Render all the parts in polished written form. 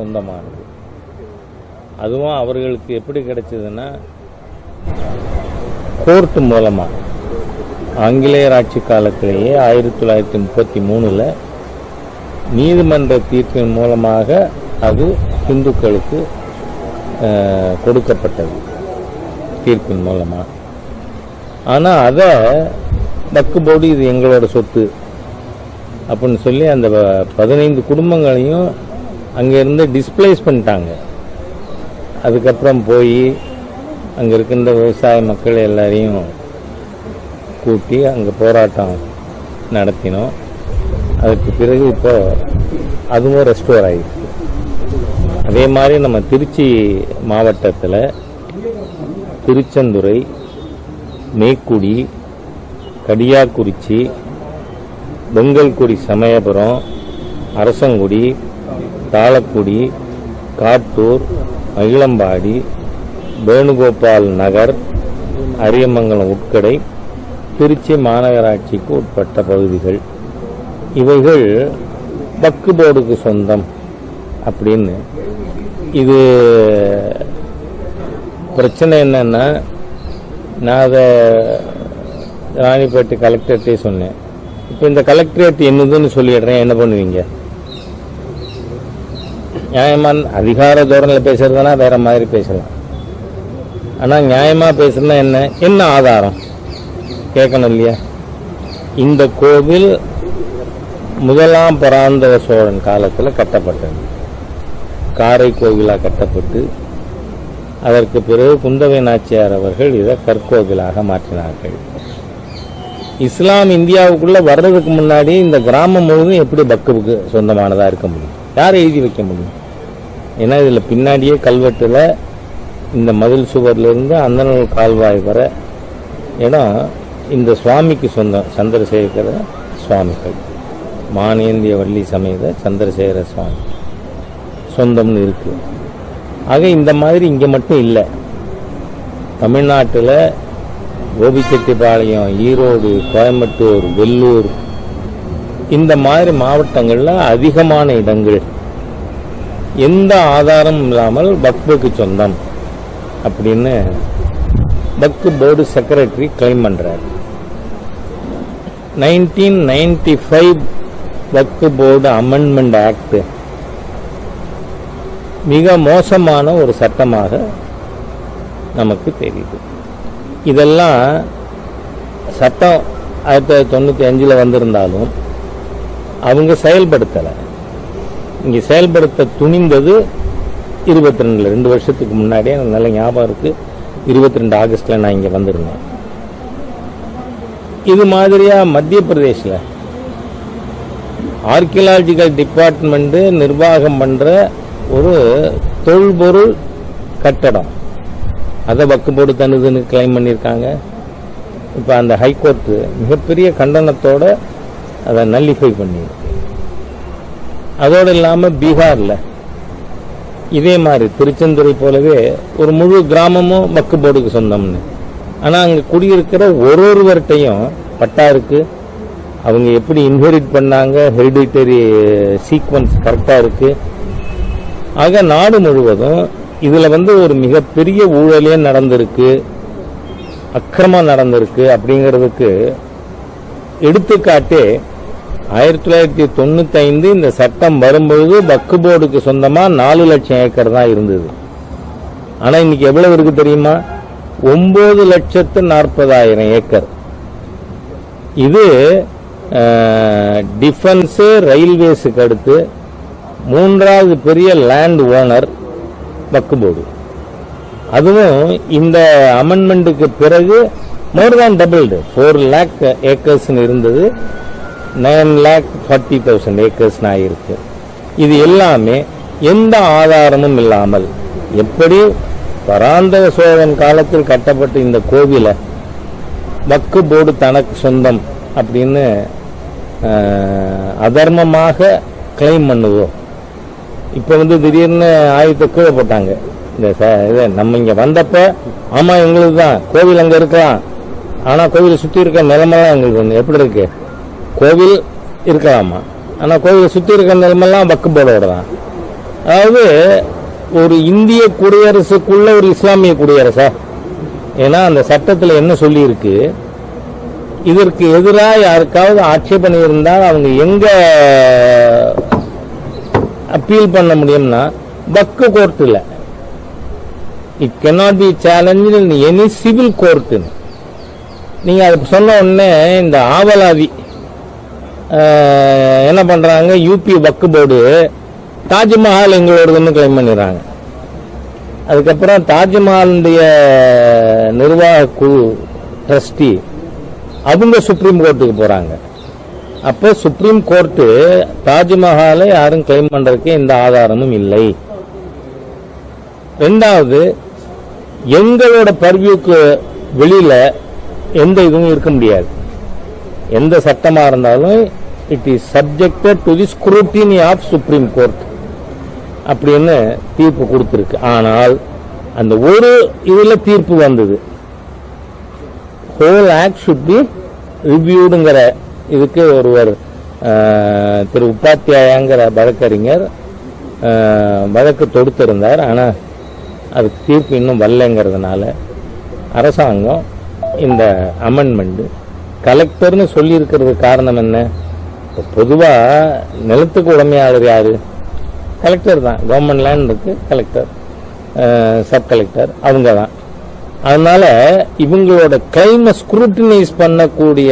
சொந்தமானது. அதுவும் அவர்களுக்கு எப்படி கிடைச்சதுன்னா, கோர்ட் மூலமாக ஆங்கிலேயர் ஆட்சி காலத்திலேயே 1933 நீதிமன்ற தீர்ப்பின் மூலமாக அது இந்துக்களுக்கு கொடுக்கப்பட்டது, தீர்ப்பின் மூலமாக. ஆனால் அதை வக்ஃப் போர்டு இது எங்களோட சொத்து அப்படின்னு சொல்லி அந்த 15 குடும்பங்களையும் அங்கேருந்து டிஸ்பிளேஸ் பண்ணிட்டாங்க. அதுக்கப்புறம் போய் அங்கே இருக்கின்ற விவசாய மக்கள் எல்லாரையும் கூட்டி அங்கே போராட்டம் நடத்தினோம். அதுக்கு பிறகு இப்போ அதுவும் ரெஸ்டோர் ஆகிடுச்சு. அதே மாதிரி நம்ம திருச்சி மாவட்டத்தில் திருச்செந்துறை, மேக்குடி, கடியாக்குறிச்சி, பெங்கல்குடி, சமயபுரம், அரசங்குடி, தாளக்குடி, காட்டூர், மகிழம்பாடி, வேணுகோபால் நகர், அரியமங்கலம் உட்கடை திருச்சி மாநகராட்சிக்கு உட்பட்ட பகுதிகள். இவைகள் வக்ஃப் போர்டுக்கு சொந்தம் அப்படின்னு. இது பிரச்சனை என்னன்னா, நான் அதை ராணிப்பேட்டை கலெக்டர்கிட்டே சொன்னேன். இப்போ இந்த கலெக்டரேட் என்னதுன்னு சொல்லிடுறேன், என்ன பண்ணுவீங்க? நியாயமான அதிகார தோரணையில் பேசுறதுனா வேற மாதிரி பேசலாம். ஆனால் நியாயமாக பேசுறதுனா என்ன ஆதாரம் கேட்கணும் இல்லையா? இந்த கோவில் முதலாம் பராந்தக சோழன் காலத்தில் கட்டப்பட்டது. காரை கோவிலாக கட்டப்பட்டு அதற்கு பிறகு குந்தவை நாச்சியார் அவர்கள் இதை கற்கோவிலாக மாற்றினார்கள். இஸ்லாம் இந்தியாவுக்குள்ள வர்றதுக்கு முன்னாடி இந்த கிராமம் முழுவதும் எப்படி வக்ஃபுக்கு சொந்தமானதாக இருக்க முடியும்? யாரை எழுதி வைக்க முடியும்? ஏன்னா இதில் பின்னாடியே கல்வெட்டில் இந்த மதில் சுவர்லேருந்து அந்தனூர் கால்வாய் வர இடம் இந்த சுவாமிக்கு சொந்தம். சந்திரசேகர சுவாமிகள், மானேந்திய வள்ளி சமேத சந்திரசேகர சுவாமி சொந்தம்னு இருக்கு. ஆக இந்த மாதிரி இங்கே மட்டும் இல்லை, தமிழ்நாட்டில் கோபிச்செட்டிப்பாளையம், ஈரோடு, கோயம்புத்தூர், வெள்ளூர் இந்த மாதிரி மாவட்டங்களில் அதிகமான இடங்கள் எந்த ஆதாரமும் இல்லாமல் வக்ஃபுக்கு சொந்தம் அப்படின்னு வக்ஃப் போர்டு செக்ரட்டரி கிளைம் பண்றார். 1995 வக்ஃப் போர்டு அமெண்ட்மெண்ட் ஆக்ட் மிக மோசமான ஒரு சட்டமாக நமக்கு தெரியுது. இதெல்லாம் சட்டம் 1995 வந்திருந்தாலும் அவங்க செயல்படுத்தலை. இங்கே செயல்படுத்த துணிந்தது 22 2 வருஷத்துக்கு முன்னாடியே எனக்கு நல்ல ஞாபகம் இருக்கு. 22 ஆகஸ்ட்ல நான் இங்கே வந்திருந்தேன். இது மாதிரியா மத்திய பிரதேசில் ஆர்கியாலஜிக்கல் டிபார்ட்மெண்ட் நிர்வாகம் பண்ற ஒரு தொல்பொருள் கட்டடம் அதை வக்ஃப் போர்டு தனுதுன்னு கிளைம் பண்ணியிருக்காங்க. இப்போ அந்த ஹைகோர்ட் மிகப்பெரிய கண்டனத்தோட அதை நல்லிஃபை பண்ணியிருக்கு. அதோடு இல்லாமல் பீகாரில் இதே மாதிரி திருச்செந்துறை போலவே ஒரு முழு கிராமமும் வக்ஃப் போர்டுக்கு சொந்தம்னு. ஆனால் அங்கே குடியிருக்கிற ஒருவர்கிட்டையும் பட்டா இருக்கு. அவங்க எப்படி இன்ஹெரிட் பண்ணாங்க, ஹெரிடிட்டரி சீக்வன்ஸ் கரெக்டாக இருக்கு. ஆக நாடு முழுவதும் இதில் ஒரு மிகப்பெரிய ஊழலே நடந்திருக்கு, அக்கிரமம் நடந்திருக்கு. அப்படிங்கிறதுக்கு எடுத்துக்காட்டே 1995 இந்த சட்டம் வரும்பொழுது வக்ஃப் போர்டுக்கு சொந்தமா 4 லட்சம் ஏக்கர் தான் இருந்தது. ஆனா இன்னைக்கு எவ்வளவு இருக்கு தெரியுமா? 9,40,000 ஏக்கர். இது டிஃபென்ஸ், ரயில்வேஸுக்கு அடுத்து 3வது பெரிய லேண்ட் ஓனர் வக்ஃப் போர்டு. அதுவும் இந்த அமெண்ட்மெண்ட்டுக்கு பிறகு மோர் தேன் டபுள்டு. 4 lakh ஏக்கர்ஸ் இருந்தது, 9,40,000 ஏக்கர்ஸ் ஆயிருக்கு. இது எல்லாமே எந்த ஆதாரமும் இல்லாமல் எப்படி பராந்தக சோழன் காலத்தில் கட்டப்பட்ட இந்த கோவிலை வக்ஃப் போர்டு தனக்கு சொந்தம் அப்படின்னு அதர்மமாக கிளைம் பண்ணுவோம். இப்போ திடீர்னு ஆயுதத்தை கீழே போட்டாங்க. இந்த நம்ம இங்க வந்தப்ப ஆமா எங்களுக்கு தான் கோவில் அங்க இருக்கலாம், ஆனா கோவிலை சுத்தி இருக்க நிலமெல்லாம் எங்களுக்கு எப்படி இருக்கு? கோவில் இருக்கலாமா, ஆனா கோவிலை சுத்தி இருக்க நிலமெல்லாம் வக்ஃப் போர்டோட தான். அதாவது ஒரு இந்திய குடியரசுக்குள்ள ஒரு இஸ்லாமிய குடியரசா? ஏன்னா அந்த சட்டத்தில் என்ன சொல்லி இருக்கு, இதற்கு எதிராக யாருக்காவது ஆட்சேபனை இருந்தால் அவங்க எங்க அப்பீல் பண்ண முடியும்னா வக்ஃப் கோர்ட்டில். It cannot be challenge in any civil court. நீங்க அது சொன்ன உடனே இந்த ஆவலாதி என்ன பண்றாங்க, யூபி வக்ஃப் போர்டு தாஜ்மஹால் எங்களோடதுன்னு கிளைம் பண்ணிடுறாங்க. அதுக்கப்புறம் தாஜ்மஹாலுடைய நிர்வாக குழு ட்ரஸ்டி அவங்க சுப்ரீம் கோர்ட்டுக்கு போறாங்க. அப்போ சுப்ரீம் கோர்ட்டு தாஜ்மஹாலை யாரும் கிளைம் பண்றதுக்கு எந்த ஆதாரமும் இல்லை. ரெண்டாவது, எங்களோட பர்வியூக்கு வெளியில எந்த இதுவும் இருக்க முடியாது. எந்த சட்டமா இருந்தாலும் it is subjected to the scrutiny of supreme court அப்படின்னு தீர்ப்பு கொடுத்திருக்கு. ஆனால் அந்த ஒரு இதுல தீர்ப்பு வந்தது, ஹோல் ஆக்ட் ஷுட் பி ரிவ்யூடுங்கிற இதுக்கு ஒருவர் திரு உபாத்தியாயங்கிற வழக்கறிஞர் வழக்கு தொடுத்திருந்தார். ஆனால் அதுக்கு தீர்ப்பு இன்னும் வரலைங்கிறதுனால அரசாங்கம் இந்த அமெண்ட்மெண்ட் கலெக்டர்னு சொல்லி இருக்கிறது காரணம் என்ன? பொதுவாக நிலத்துக்கு உடமையாளர் யாரு? கலெக்டர் தான். கவர்மெண்ட் லேண்ட் இருக்கு, கலெக்டர், சப் கலெக்டர் அவங்க தான். அதனால இவங்களோட கிளைமை ஸ்க்ரூட்டினைஸ் பண்ணக்கூடிய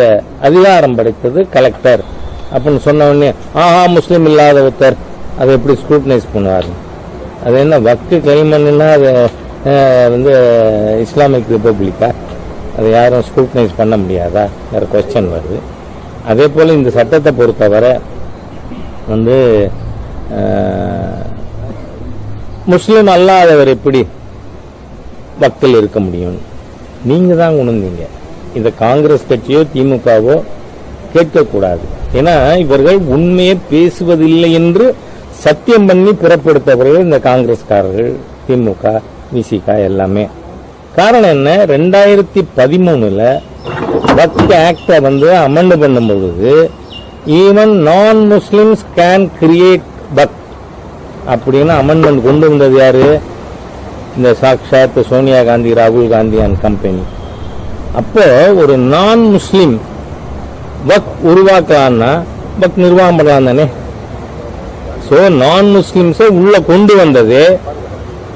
அதிகாரம் படைத்தது கலெக்டர் அப்படின்னு சொன்ன உடனே முஸ்லீம் இல்லாத ஒருத்தர் அதை எப்படி ஸ்க்ரூட்டினைஸ் பண்ணுவார்? அது என்ன வக்ஃப் கிளைம் பண்ணுன்னா அது வந்து இஸ்லாமிக் ரிப்பப்ளிக்கா? அதை யாரும் ஸ்க்ரூட்டினைஸ் பண்ண முடியாதா? வேற கொஸ்டின் வருது. அதே போல இந்த சட்டத்தை பொறுத்தவரை வந்து முஸ்லீம் அல்லாதவர் எப்படி வக்ஃபில் இருக்க முடியும்? நீங்க தான் உணர்ந்தீங்க. இந்த காங்கிரஸ் கட்சியோ திமுகவோ கேட்கக்கூடாது. ஏன்னா இவர்கள் உண்மையை பேசுவதில்லை என்று சத்தியம் பண்ணி புறப்படுத்தவர்கள் இந்த காங்கிரஸ்காரர்கள், திமுக, விசிக எல்லாமே. காரணம் என்ன? 2013 வக்ஃப் ஆக்டை வந்து அமெண்ட் பண்ணும்போது ஈவன் நான் முஸ்லிம்ஸ் கேன் கிரியேட் வக்ஃப் அப்படின்னு அமெண்ட்மெண்ட் கொண்டு வந்தது யாரு? இந்த சாக்ஷாத் சோனியா காந்தி, ராகுல் காந்தி அண்ட் கம்பெனி. அப்போ ஒரு நான் முஸ்லிம் வக்ஃப் உருவாக்கலான்னா வக்ஃப் நிர்வாகம் பண்ணலாம் தானே. ஸோ நான் முஸ்லிம்ஸை உள்ள கொண்டு வந்தது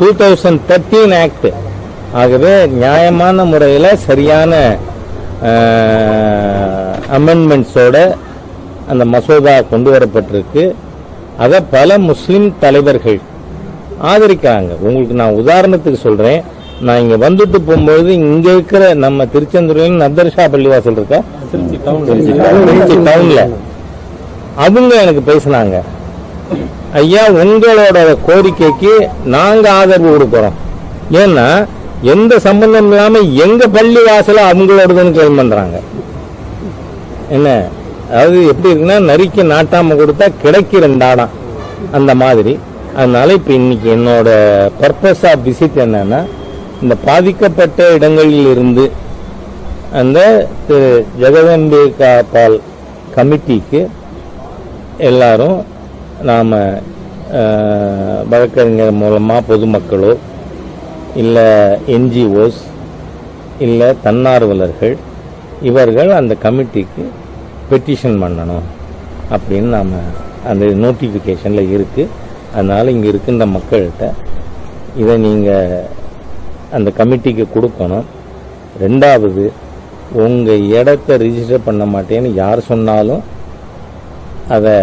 2013 ஆக்ட். ஆகவே நியாயமான முறையில் சரியான அமெண்ட்மெண்ட்ஸோட அந்த மசோதா கொண்டு வரப்பட்டிருக்கு. அதை பல முஸ்லிம் தலைவர்கள் ஆதரிக்கிறாங்க. உங்களுக்கு நான் உதாரணத்துக்கு சொல்றேன். நான் இங்க வந்துட்டு போகும்போது இங்க இருக்கிற நம்ம திருச்செந்தூரில் நத்தர்ஷா பள்ளிவாசல் இருக்க திருச்சி டவுன்ல அவங்க எனக்கு பேசினாங்க, ஐயா உங்களோட கோரிக்கைக்கு நாங்க ஆதரவு கொடுக்கிறோம். ஏன்னா எந்த சம்பந்தம் இல்லாம எங்க பள்ளி வாசல அவங்களோடதுன்னு கிளைம் பண்றாங்க. என்ன அதாவது எப்படி இருக்குன்னா, நரிக்கு நாட்டாம கொடுத்தா கிடைக்கு 2 ஆடம் அந்த மாதிரி. அதனால இப்ப இன்னைக்கு என்னோட பர்பஸ் ஆஃப் விசிட் என்னன்னா, இந்த பாதிக்கப்பட்ட இடங்களில் இருந்து அந்த திரு ஜெகதம்பிகா பால் கமிட்டிக்கு எல்லாரும் நாம வழக்கறிஞர் மூலமா பொதுமக்களோ இல்லை என்ஜிஓஸ் இல்லை தன்னார்வலர்கள் இவர்கள் அந்த கமிட்டிக்கு பெட்டிஷன் பண்ணணும் அப்படின்னு நாம் அந்த நோட்டிஃபிகேஷனில் இருக்குது. அதனால் இங்கே இருக்கின்ற மக்கள்கிட்ட இதை நீங்கள் அந்த கமிட்டிக்கு கொடுக்கணும். ரெண்டாவது, உங்கள் இடத்த ரிஜிஸ்டர் பண்ண மாட்டேன்னு யார் சொன்னாலும் அதை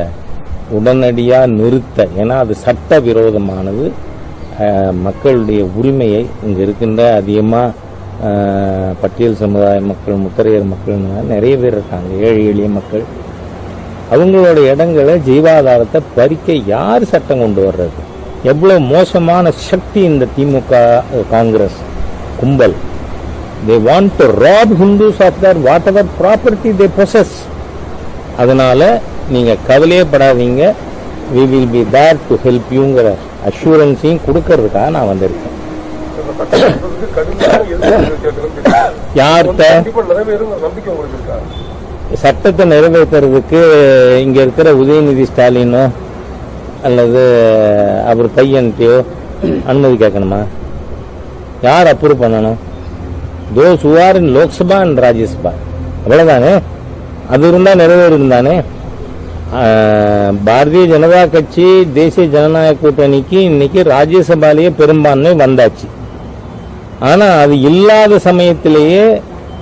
உடனடியாக நிறுத்த. ஏன்னா அது சட்ட விரோதமானது. மக்களுடைய உரிமையை இங்கே இருக்கின்ற அதிகமாக பட்டியல் சமுதாய மக்கள், முத்தரையர் மக்கள் நிறைய பேர் இருக்காங்க, ஏழை எளிய மக்கள். அவங்களோட இடங்களை ஜீவாதாரத்தை பறிக்க யார் சட்டம் கொண்டு வர்றது? எவ்வளவு மோசமான சக்தி இந்த திமுக காங்கிரஸ் கும்பல். they want to rob Hindus of their whatever property they possess. அதனால நீங்க கவலையே படாதீங்க, we will be there to help youங்கிற அஷூரன்ஸையும் கொடுக்கறதுக்காக நான் வந்திருக்கேன். யார்கிட்ட சட்டத்தை நிறைவேற்றுறதுக்கு இங்க இருக்கிற உதயநிதி ஸ்டாலினோ அல்லது அவர் பையன்கிட்டயோ அனுமதி கேட்கணுமா? யார் அப்ரூவ் பண்ணணும்? Those who are in Lok Sabha and Rajya Sabha, அவ்வளவுதானே. அது இருந்தா நிறைவேறும் தானே. பாரதிய ஜனதா கட்சி தேசிய ஜனநாயக கூட்டணிக்கு இன்னைக்கு ராஜ்யசபாலேயே பெரும்பான்மை வந்தாச்சு. ஆனா அது இல்லாத சமயத்திலேயே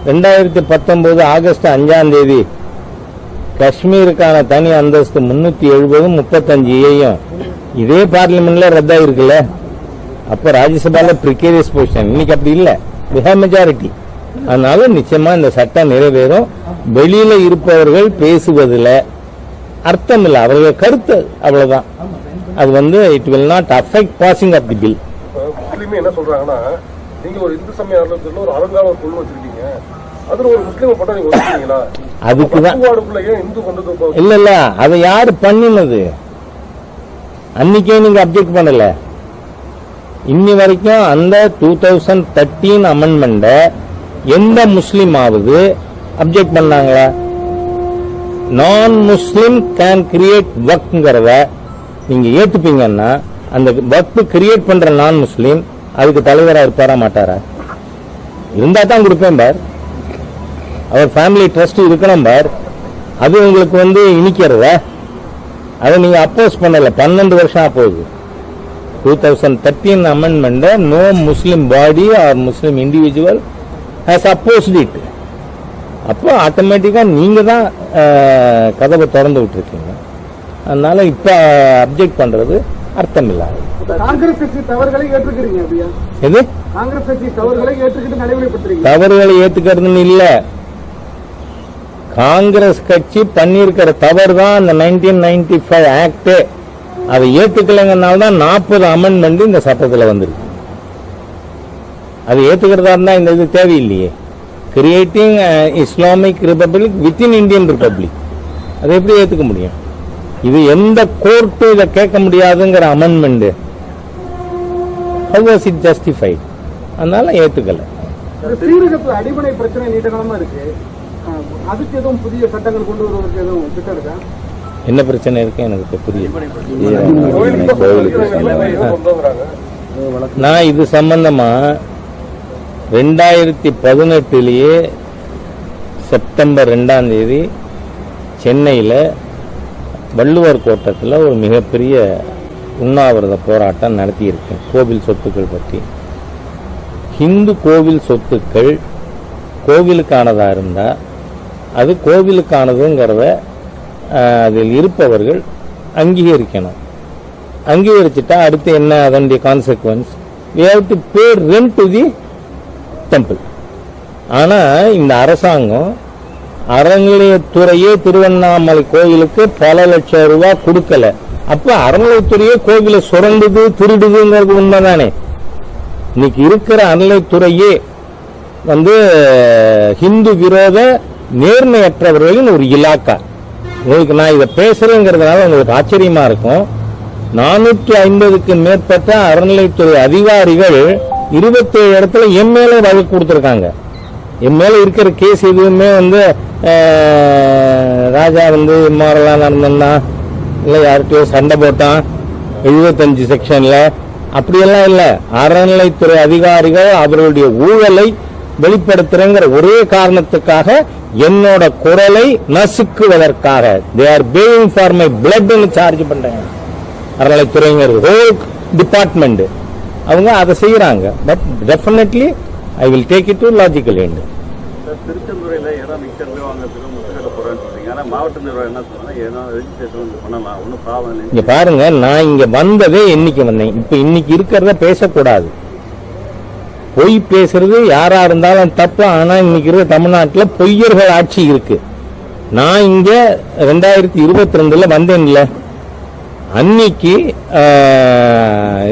2019 ஆகஸ்ட் 5ஆம் தேதி காஷ்மீருக்கான தனி அந்தஸ்து 370 35 இதே பார்லிமெண்ட்ல ரத்தாயிருக்குல்ல. அப்ப ராஜ்யசபால பிரிகேரியஸ் பொசிஷன். இன்னைக்கு அப்படி இல்ல, மெஜாரிட்டி. அதனால நிச்சயமா இந்த சட்டம் நிறைவேறும். வெளியில இருப்பவர்கள் பேசுவதில் அர்த்தம் இல்லை, அவர்கள் கருத்து அவ்வளவுதான். அது it will not affect passing of the bill. முஸ்லீமே என்ன சொல்றாங்கன்னா, நீங்க ஒரு இந்து சமய அறநிலையத்துல ஒரு அலங்கார ஒரு கொள்ளு வச்சிருக்கீங்க, அதுல ஒரு முஸ்லீம் போட்டா நீங்க ஒத்துக்கிறீங்களா? அதுக்குதான் இந்து கொண்டு இல்ல அதை யாரு பண்ணினது? அன்னைக்கே நீங்க அப்ஜெக்ட் பண்ணல. இன்னி வரைக்கும் அந்த 2013 அமெண்ட்மெண்ட எந்த முஸ்லீமாவது அப்ஜெக்ட் பண்ணாங்களா? நான் முஸ்லிம் கேன் கிரியேட் வக்ங்கிறத நீங்க ஏத்துப்பீங்கன்னா அந்த வக் கிரியேட் பண்ற நான் முஸ்லீம் அதுக்கு தலைவரா இருப்பாரா மாட்டாரா? இருந்தா தான் கொடுப்பேன் பார். அவர் ஃபேமிலி ட்ரஸ்ட் இருக்கணும் பார். அது உங்களுக்கு இனிக்கிறத அதை நீங்க அப்போஸ் பண்ணல. 12 வருஷம் போகுது. 2013 amendment no Muslim body or Muslim individual has opposed it. அப்போ ஆட்டோமேட்டிக்கா நீங்க தான் கதவை திறந்து விட்டுருக்கீங்க. அதனால இப்ப அப்ஜெக்ட் பண்றது அர்த்தம் இல்லாது. காங்கிரஸ் கட்சி தவறுகளை ஏற்றுக்கிறீங்க? எது காங்கிரஸ் கட்சி தவறுகளை ஏற்றுக்கிட்டு நடைமுறைப்படுத்துறீங்க? தவறுகளை ஏத்துக்கிறதுன்னு இல்ல, காங்கிரஸ் கட்சி பண்ணிருக்கிற தவறு தான் அந்த 1995 ஆக்ட். அதை ஏத்துக்கலைங்கனால்தான் 40 அமெண்ட்மெண்ட் இந்த சட்டத்தில் வந்திருக்கு. அதை ஏத்துக்கிறதா இருந்தா இந்த இது தேவையில்லையே. Creating Islamic republic within Indian republic, அதை எப்படி ஏத்துக்க முடியும்? இது எந்த கோர்ட்டும் இதை கேட்க முடியாதுங்கிற amendment. How was it justified? அதனால ஏத்துக்கல. ஸ்ரீரங்கத்தில் அடிப்படை பிரச்சனை நீண்ட காலமா இருக்கு. அதுக்கு எதுவும் புதிய சட்டங்கள் கொண்டு வருவதற்கு எதுவும் திட்டம் இருக்கா? என்ன பிரச்சனை இருக்கு எனக்கு புரியல. நான் இது சம்பந்தமா 2018 செப்டம்பர் 2ஆம் தேதி சென்னையில் வள்ளுவர் கோட்டத்தில் ஒரு மிகப்பெரிய உண்ணாவிரத போராட்டம் நடத்தியிருக்கேன் கோவில் சொத்துக்கள் பற்றி. ஹிந்து கோவில் சொத்துக்கள் கோவிலுக்கானதா இருந்தா அது கோவிலுக்கானதுங்கிறத அதில் இருப்பவர்கள் அங்கீகரிக்கணும். அங்கீகரிச்சுட்டா அடுத்து என்ன அதனுடைய consequence? we have to pay rent to the temple. ஆனா இந்த அரசாங்கம் அறநிலையத்துறையே திருவண்ணாமலை கோயிலுக்கு பல லட்சம் ரூபாய் கொடுக்கல. அப்ப அறநிலையத்துறையே கோவிலை சுரண்டுது திருடுதுங்கிறது உண்மைதானே? இன்னைக்கு இருக்கிற அறநிலையத்துறையே ஹிந்து விரோத நேர்மையற்றவர்களின் ஒரு இலாக்கா. உங்களுக்கு நான் இதை பேசுறேங்கிறதுனால உங்களுக்கு ஆச்சரியமா இருக்கும். 450க்கு மேற்பட்ட அறநிலையத்துறை அதிகாரிகள் 27 இடத்துல என் மேல வழக்கு கொடுத்திருக்காங்க. என் மேல இருக்கிற கேஸ் எதுவுமே ராஜா இம்மாரெல்லா நடந்தா இல்ல யார்கிட்டயோ சண்டை போட்டான் 75 செக்ஷன்ல அப்படியெல்லாம் இல்ல. அறநிலைத்துறை அதிகாரிகள் அவர்களுடைய ஊழலை வெளிப்படுத்துறங்கிற ஒரே காரணத்துக்காக என்னோட குரலை நசுக்குவதற்காக they are paying for my blood charge பண்றாங்க. அறநிலைத்துறைங்கிறது ஹோல் டிபார்ட்மெண்ட் அவங்க அதை செய்யறாங்க. But definitely I will take it to logical end. திருச்செந்தூரில் இடம் விற்கிறது வாங்கிறதுக்கு முற்றுகை போறேன்னு சொல்றீங்க. ஆனா மாவட்ட நிர்வாகம் என்ன சொன்னா ஏதோ ரெஜிஸ்ட்ரேஷன் பண்ணலாம், ஒன்றும் ப்ராப்ளம் இல்லை. இங்க பாருங்க, நான் இங்க வந்ததே என்னைக்கு வந்தேன். இப்ப இன்னைக்கு இருக்கிறத பேசக்கூடாது. பொய் பேசுறது யாரா இருந்தாலும் தப்பு. ஆனா இன்னைக்கு இருக்க தமிழ்நாட்டில் பொய்யர்கள் ஆட்சி இருக்கு. நான் இங்க 2022 வந்தேன்ல, அன்னைக்கு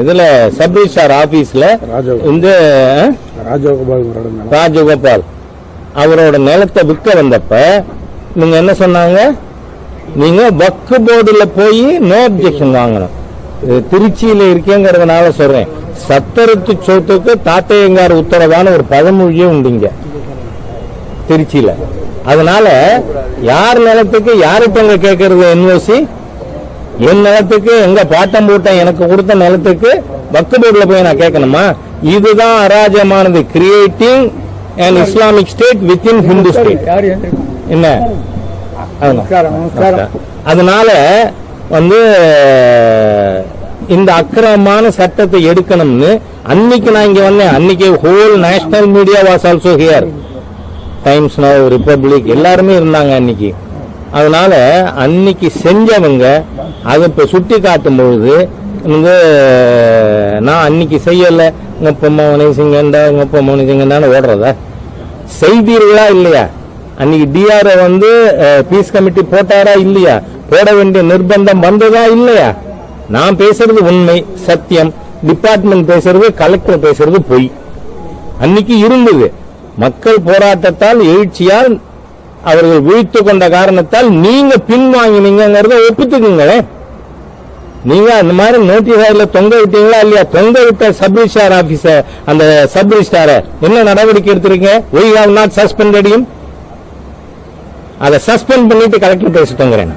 இதுல சப் ரிஜிஸ்ட்ரார் ஆபீஸ்ல இந்த ராஜகோபால் அவரோட நிலத்தை விற்க வந்தப்ப நீங்க என்ன சொன்னாங்க? நீங்க வக்ஃப் போர்டுல போய் நோ அப்ஜெக்ஷன் வாங்கணும். திருச்சியில இருக்கேங்கிறதுனால சொல்றேன். சத்தரத்து சொத்துக்கு தாத்தையங்கார் உத்தரவான ஒரு பழமொழியே உண்டுங்க திருச்சியில. அதனால யார் நிலத்துக்கு யார்கிட்ட கேட்கறது என்ஓசி? என் நிலத்துக்கு எங்க பாட்டம் பூட்டம் எனக்கு கொடுத்த நிலத்துக்கு வக்ஃப் போர்டுல போய் நான் கேட்கணுமா? இதுதான் அராஜகமானது. Creating an Islamic state within Hindu state. என்ன அதனால இந்த அக்கிரமமான சட்டத்தை எடுக்கணும்னு அன்னைக்கு நான் இங்க வந்தேன். அன்னைக்கு whole national media was also here. Times now, republic எல்லாருமே இருந்தாங்க அன்னைக்கு. அதனால அன்னைக்கு செஞ்சவங்க அதை இப்ப சுட்டி காட்டும் பொழுது நான் அன்னைக்கு செய்யல, உங்க பொம்மை சிங்கண்டா உங்க பொம்மை சிங்கண்டான்னு ஓடுறதா? செய்தீர்களா இல்லையா? அன்னைக்கு டிஆர் பீஸ் கமிட்டி போட்டாரா இல்லையா? போட வேண்டிய நிர்பந்தம் வந்ததா இல்லையா? நான் பேசுறது உண்மை, சத்தியம். டிபார்ட்மெண்ட் பேசுறது, கலெக்டர் பேசுறது பொய். அன்னைக்கு இருந்தது. மக்கள் போராட்டத்தால், எழுச்சியால் அவர்கள் வீழ்த்து கொண்ட காரணத்தால் நீங்க பின்வாங்கினீங்கிறத ஒப்புத்துக்குங்களே. நீங்க அந்த மாதிரி நோட்டீஸ் தொங்க விட்டீங்களா இல்லையா? தொங்க விட்ட சப் ரிஜிஸ்டார் ஆபீசர், அந்த சப் ரிஜிஸ்டார என்ன நடவடிக்கை எடுத்திருக்கீங்க? we have not suspended him. அதை சஸ்பெண்ட் பண்ணிட்டு கலெக்டர் பேசிட்டோங்கிறேன்.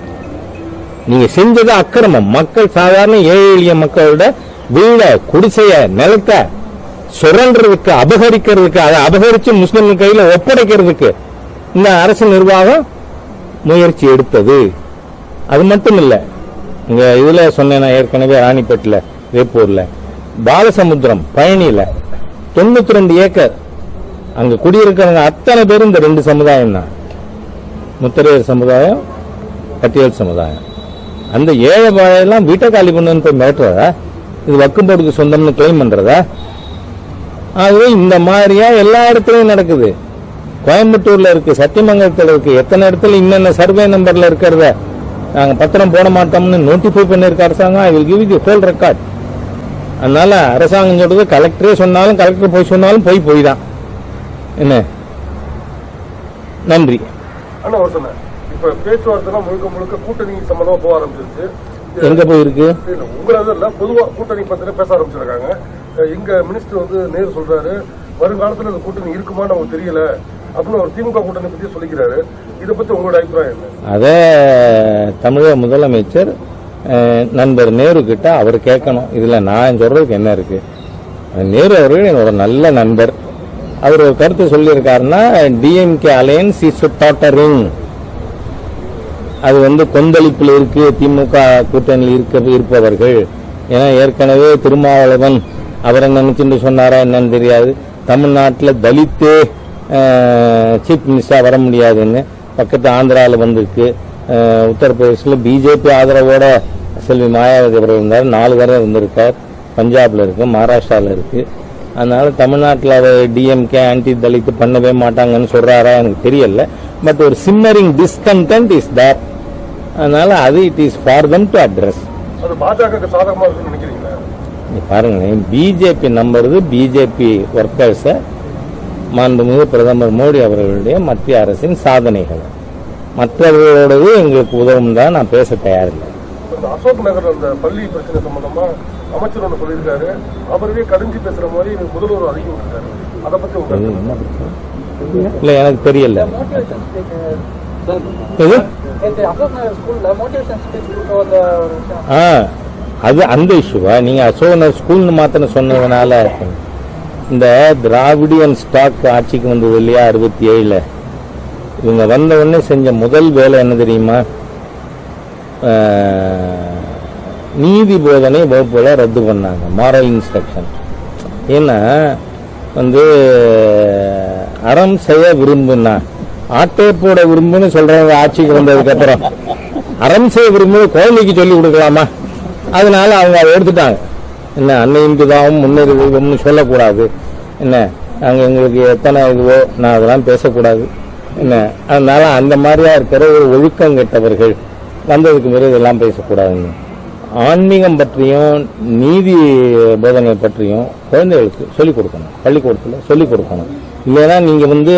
நீங்க செஞ்சது அக்கிரமம். மக்கள், சாதாரண ஏழை எளிய மக்களோட வீட, குடிசைய, நிலத்தை சுரண்டுறதுக்கு, அபகரிக்கிறதுக்கு, அதை அபகரிச்சு முஸ்லிம் கையில ஒப்படைக்கிறதுக்கு இந்த அரசு நிர்வாகம் முயற்சி எடுத்தது. அது மட்டும் இல்ல, இங்க இதுல சொன்னேன் ஏற்கனவே, ராணிப்பேட்டில், வேப்பூர்ல, பாலசமுத்திரம், பழனியில 92 ஏக்கர் அங்க குடியிருக்கிறவங்க அத்தனை பேரும் இந்த 2 சமுதாயம் தான். முத்தரையர் சமுதாயம், கட்டியல் சமுதாயம். அந்த ஏழை வாழையெல்லாம் வீட்டை காலி பண்ணுன்னு போய் மிரட்டுறதா? இது வக்ஃப் போர்டுக்கு சொந்தம்னு கிளைம் பண்றதா? ஆகவே இந்த மாதிரியா எல்லா இடத்துலயும் நடக்குது. கோயம்புத்தூர்ல இருக்கு, சத்தியமங்கலத்தில் இருக்கு, எத்தனை இடத்துல இன்னென்ன சர்வே நம்பர்ல இருக்கிறத நாங்க பத்திரம் போட மாட்டோம்னு நோட்டிஃபை பண்ணிருக்க அரசாங்கம். I will give you full record. அதனால அரசாங்கம் சொல்றது, கலெக்டரே சொன்னாலும், கலெக்டர் போய் சொன்னாலும் போய் தான். என்ன? நன்றி. ஆனா ஒரு சொன்ன இப்ப பேச்சுவார்த்தை முழுக்க கூட்டணி சம்பந்தமா போக ஆரம்பிச்சிருச்சு. எங்க போயிருக்கு? உங்களது இல்ல, பொதுவா கூட்டணி பத்தின பேச ஆரம்பிச்சிருக்காங்க. எங்க மினிஸ்டர் நேரு சொல்றாரு, வருங்காலத்துல இந்த கூட்டணி இருக்குமான்னு அவங்களுக்கு தெரியல அப்படின்னு ஒரு திமுக கூட்டணி பத்தி சொல்லிக்கிறாரு. இதை பத்தி உங்களோட அபிப்பிராயம் என்ன? அத தமிழக முதலமைச்சர் நண்பர் நேரு கிட்ட அவர் கேட்கணும். இதுல நான் சொல்றதுக்கு என்ன இருக்கு? நேரு அவர்கள் என்னோட நல்ல நண்பர். அவர் ஒரு கருத்து சொல்லியிருக்காருன்னா, டிஎம்கே அலையன்ஸ் இஸ் டாட்டரிங். அது கொந்தளிப்பில் இருக்கு திமுக கூட்டணியில் இருப்பவர்கள். ஏன்னா ஏற்கனவே திருமாவளவன் அவரை நினைச்சுட்டு சொன்னாரா என்னன்னு தெரியாது, தமிழ்நாட்டில் தலித்தே சீஃப் மினிஸ்டரா வர முடியாதுன்னு. பக்கத்து ஆந்திராவில் வந்திருக்கு. உத்தரப்பிரதேசில் பிஜேபி ஆதரவோட செல்வி மாயாவதி அவர்கள் இருந்தார், 4 தடவை இருந்திருக்கார். பஞ்சாப்ல இருக்கு, மகாராஷ்டிராவில் இருக்கு. அதனால தமிழ்நாட்டில் அவர் டிஎம்கே ஆன்டி தலித் பண்ணவே மாட்டாங்கன்னு சொல்றாரா எனக்கு தெரியல. பட் ஒரு சிம்மரிங் டிஸ்கண்டென்ட் இஸ் தேர். அதனால அது it is for them to address. பாருங்களேன், பிஜேபி நம்புறது பிஜேபி ஒர்க்கர்ஸ, மாண்புமிகு பிரதமர் மோடி அவர்களுடைய மத்திய அரசின் சாதனைகள். மற்றவர்களோடது எங்களுக்கு உதவும் தான் நான் பேச தயாரில்லை. அசோக் நகர் அந்த பள்ளி பிரச்சனை சம்பந்தமா அமைச்சர் ஒன்று சொல்லியிருக்காரு. அவரே கடிஞ்சு பேசுற மாதிரி முதல்வர் அறிக்கை விட்டுருக்காரு. அதை பத்தி இல்ல எனக்கு தெரியல. அது அந்த இஷ்யூவா? நீங்க அசோகனர் ஸ்கூல்னு மாத்திரம் சொன்னதுனால, இந்த திராவிடியன் ஸ்டாக் ஆட்சிக்கு வந்தது இல்லையா 67ல, இவங்க வந்த உடனே செஞ்ச முதல் வேலை என்ன தெரியுமா? நீதி போதனை வகுப்புல ரத்து பண்ணாங்க, மாரல் இன்ஸ்ட்ரக்ஷன். ஏன்னா அறம் செய்ய விரும்புனா ஆட்டே போட விரும்புன்னு சொல்றவங்க ஆட்சிக்கு வந்ததுக்கு அப்புறம் அறம் செய்ய விரும்பு குழந்தைக்கு சொல்லி கொடுக்கலாமா? அதனால அவங்க அதை எடுத்துட்டாங்க. என்ன, அன்னையும் பிதாவும் முன்னேறுவதுன்னு சொல்லக்கூடாது. என்ன, அங்க எங்களுக்கு எத்தனை இதுவோ நான் அதெல்லாம் பேசக்கூடாது. என்ன, அதனால அந்த மாதிரியா இருக்கிற ஒரு ஒழுக்கம் கெட்டவர்கள் வந்ததுக்கு பிறகு இதெல்லாம் பேசக்கூடாதுன்னு ஆன்மீகம் பற்றியும் நீதி போதனை பற்றியும் குழந்தைகளுக்கு சொல்லிக் கொடுக்கணும், பள்ளிக்கூடத்தில் சொல்லிக் கொடுக்கணும். இல்லைன்னா நீங்க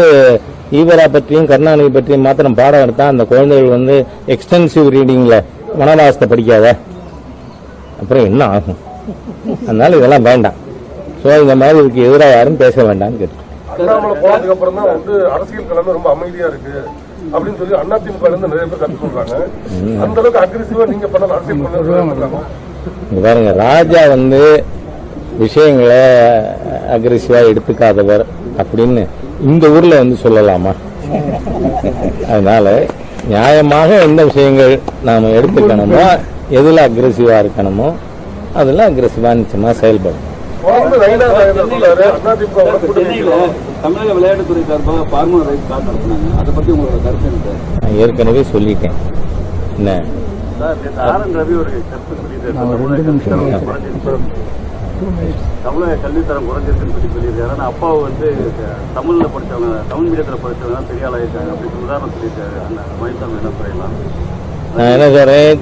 ஈவரா பற்றியும் கருணாநிதி பற்றியும் மாத்திரம் பாடம் எடுத்தா அந்த குழந்தைகள் எக்ஸ்டென்சிவ் ரீடிங்ல வனவாசத்தை படிக்காத அப்புறம் என்ன ஆகும்? அதனால இதெல்லாம் வேண்டாம். ஸோ இந்த மாதிரி இதுக்கு எதிராக யாரும் பேச வேண்டாம்னு கேட்டு அண்ணாமலை போனதுக்கு அப்புறம் தான் அரசியல் கிழமை ரொம்ப அமைதியா இருக்கு. அப்படின்னு சொல்லி அதிமுக இருந்து நிறைய பேர் கருத்து சொல்றாங்க. அந்த அளவுக்கு அக்ரெசிவா நீங்க பண்ணலாம், அரசியல் பண்ணலாம். பாருங்க, ராஜா விஷயங்களை அக்ரெசிவா எடுத்துக்காதவர் அப்படின்னு இந்த ஊர்ல சொல்லலாமா? அதனால நியாயமாக எந்த விஷயங்கள் நாம எடுத்துக்கணுமோ, எதுல அக்ரெசிவா இருக்கணுமோ அதுல அக்ரெசிவா நிச்சயமா செயல்படும். தமிழக விளையாட்டுத்துறை சார்பாக ஃபார்மர் ரைட் கார்டு நடத்தினாங்க, அதை பத்தி உங்களோட கருத்து என்ன? நான் ஏற்கனவே சொல்லிட்டேன். என்ன ஆர்.என். ரவி ஒரு கருத்து சொல்லியிருக்காரு, தமிழக கல்வித்தரம் குறைஞ்சிருக்குன்னு சொல்லியிருக்காரு. ஆனா அப்பாவை தமிழ்ல படிச்சவங்க, தமிழ் மீடியத்தில் படிச்சவங்க தான் பெரிய ஆளாயிருக்காங்க அப்படின்னு உதாரணம் சொல்லியிருக்காரு. அந்த மயில்சாமி என்ன சொல்லலாம்? நான் என்ன சொல்றேன்,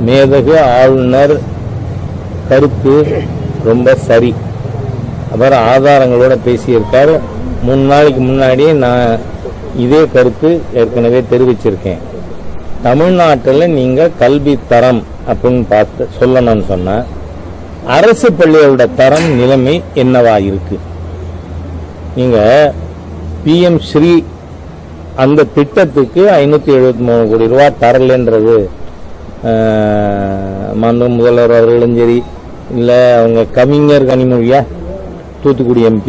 மேதகு ஆளுநர் கருத்து ரொம்ப சரி. அப்புறம் ஆதாரங்களோட பேசியிருக்காரு. 3 நாளைக்கு முன்னாடியே நான் இதே கருத்து ஏற்கனவே தெரிவிச்சிருக்கேன். தமிழ்நாட்டில் நீங்க கல்வி தரம் அப்படின்னு பார்த்து சொல்லணும்னு சொன்னா, அரசு பள்ளியோட தரம் நிலைமை என்னவா இருக்கு? நீங்க PM ஸ்ரீ அந்த திட்டத்துக்கு 573 கோடி ரூபாய் தரலன்றது மாண்பு முதல்வர் அவர்களும் சரி, இல்ல அவங்க கவிஞர் கனிமொழியா தூத்துக்குடி MP